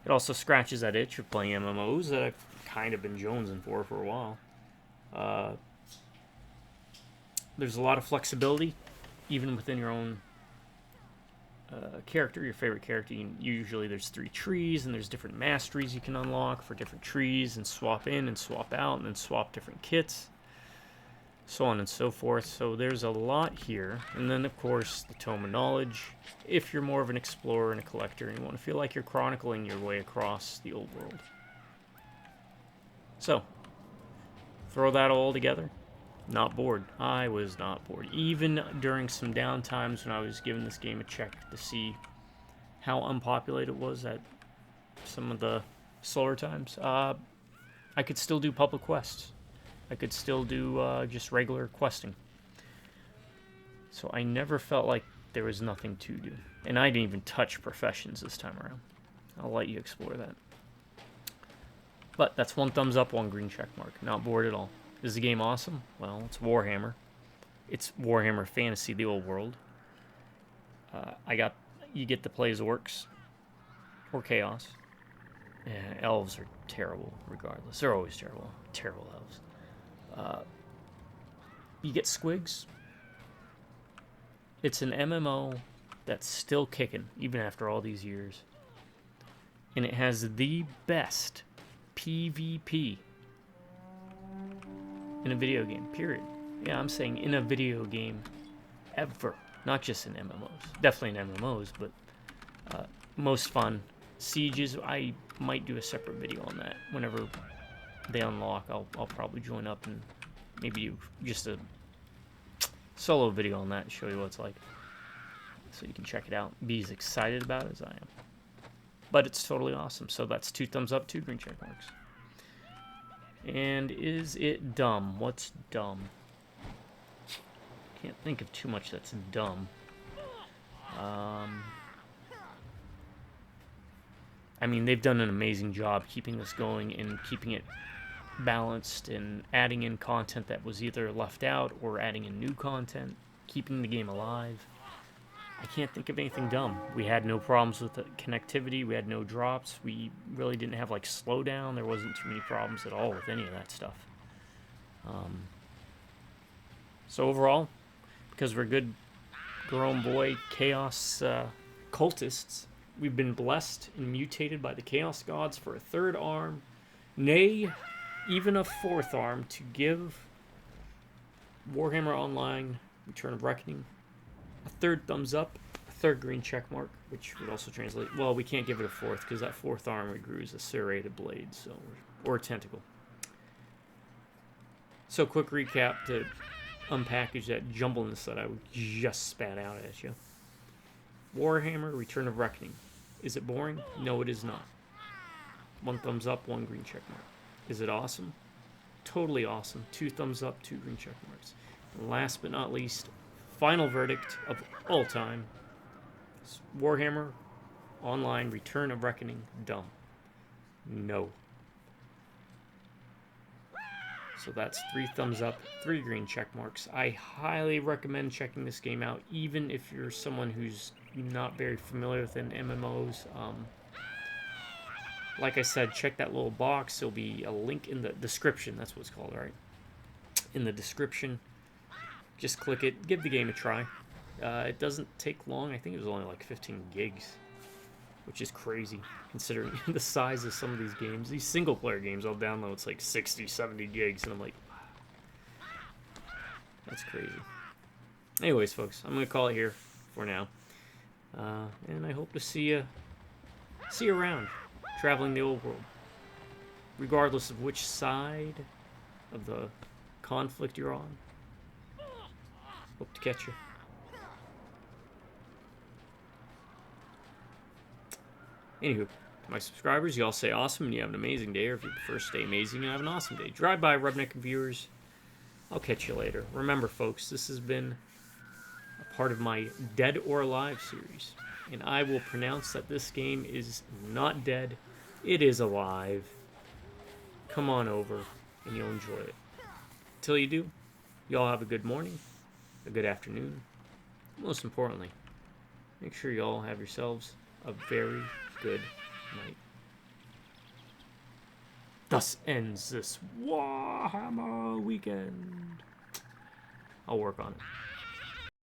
It also scratches that itch of playing MMOs that I've kind of been jonesing for a while. There's a lot of flexibility, even within your own character, your favorite character. Usually there's 3 trees, and there's different masteries you can unlock for different trees, and swap in and swap out, and then swap different kits. so on and so forth. So there's a lot here. And then, of course, the Tome of Knowledge. If you're more of an explorer and a collector and you want to feel like you're chronicling your way across the old world. So, throw that all together. Not bored. I was not bored. Even during some down times when I was giving this game a check to see how unpopulated it was at some of the slower times, I could still do public quests. I could still do just regular questing. So I never felt like there was nothing to do. And I didn't even touch professions this time around. I'll let you explore that. But that's 1 thumbs up, 1 green check mark. Not bored at all. Is the game awesome? Well, it's Warhammer. It's Warhammer Fantasy, the old world. You get to play as orcs or chaos. Yeah, elves are terrible, regardless. They're always terrible. Terrible elves. You get squigs. It's an MMO that's still kicking, even after all these years. And it has the best PvP in a video game, period. Yeah, I'm saying in a video game ever. Not just in MMOs. Definitely in MMOs, but most fun. Sieges, I might do a separate video on that. Whenever they unlock, I'll probably join up and maybe do just a solo video on that and show you what it's like. So you can check it out. Be as excited about it as I am. But it's totally awesome. So that's 2 thumbs up, 2 green check marks. And is it dumb? What's dumb? Can't think of too much that's dumb. I mean, they've done an amazing job keeping this going and keeping it balanced and adding in content that was either left out or adding in new content, keeping the game alive. I can't think of anything dumb. We had no problems with the connectivity. We had no drops. We really didn't have, like, slowdown. There wasn't too many problems at all with any of that stuff. So overall, because we're good grown boy chaos cultists, we've been blessed and mutated by the chaos gods for a 3rd arm, nay, even a 4th arm, to give Warhammer Online Return of Reckoning a 3rd thumbs up, a 3rd green check mark, which would also translate, well, we can't give it a 4th because that 4th arm we grew is a serrated blade, so, or a tentacle. So, quick recap to unpackage that jumbleness that I just spat out at you. Warhammer Return of Reckoning. Is it boring? No, it is not. 1 thumbs up, 1 green check mark. Is it awesome? Totally awesome. 2 thumbs up, 2 green check marks. And last but not least, final verdict of all time. Warhammer Online Return of Reckoning dumb. No. So that's 3 thumbs up, 3 green check marks. I highly recommend checking this game out, even if you're someone who's not very familiar with MMOs. Like I said, check that little box. There'll be a link in the description. That's what it's called, right? In the description. Just click it. Give the game a try. It doesn't take long. I think it was only like 15 gigs. Which is crazy, considering the size of some of these games. These single-player games I'll download, it's like 60, 70 gigs, and I'm like, that's crazy. Anyways, folks, I'm going to call it here for now. And I hope to see you around, traveling the old world. Regardless of which side of the conflict you're on. Hope to catch you. Anywho, my subscribers, you all stay awesome and you have an amazing day, or if you prefer stay amazing and have an awesome day. Drive by, Rubneck viewers. I'll catch you later. Remember, folks, this has been a part of my Dead or Alive series, and I will pronounce that this game is not dead. It is alive. Come on over, and you'll enjoy it. Until you do, you all have a good morning, a good afternoon. Most importantly, make sure you all have yourselves a very good night. Thus ends this Warhammer weekend. I'll work on it.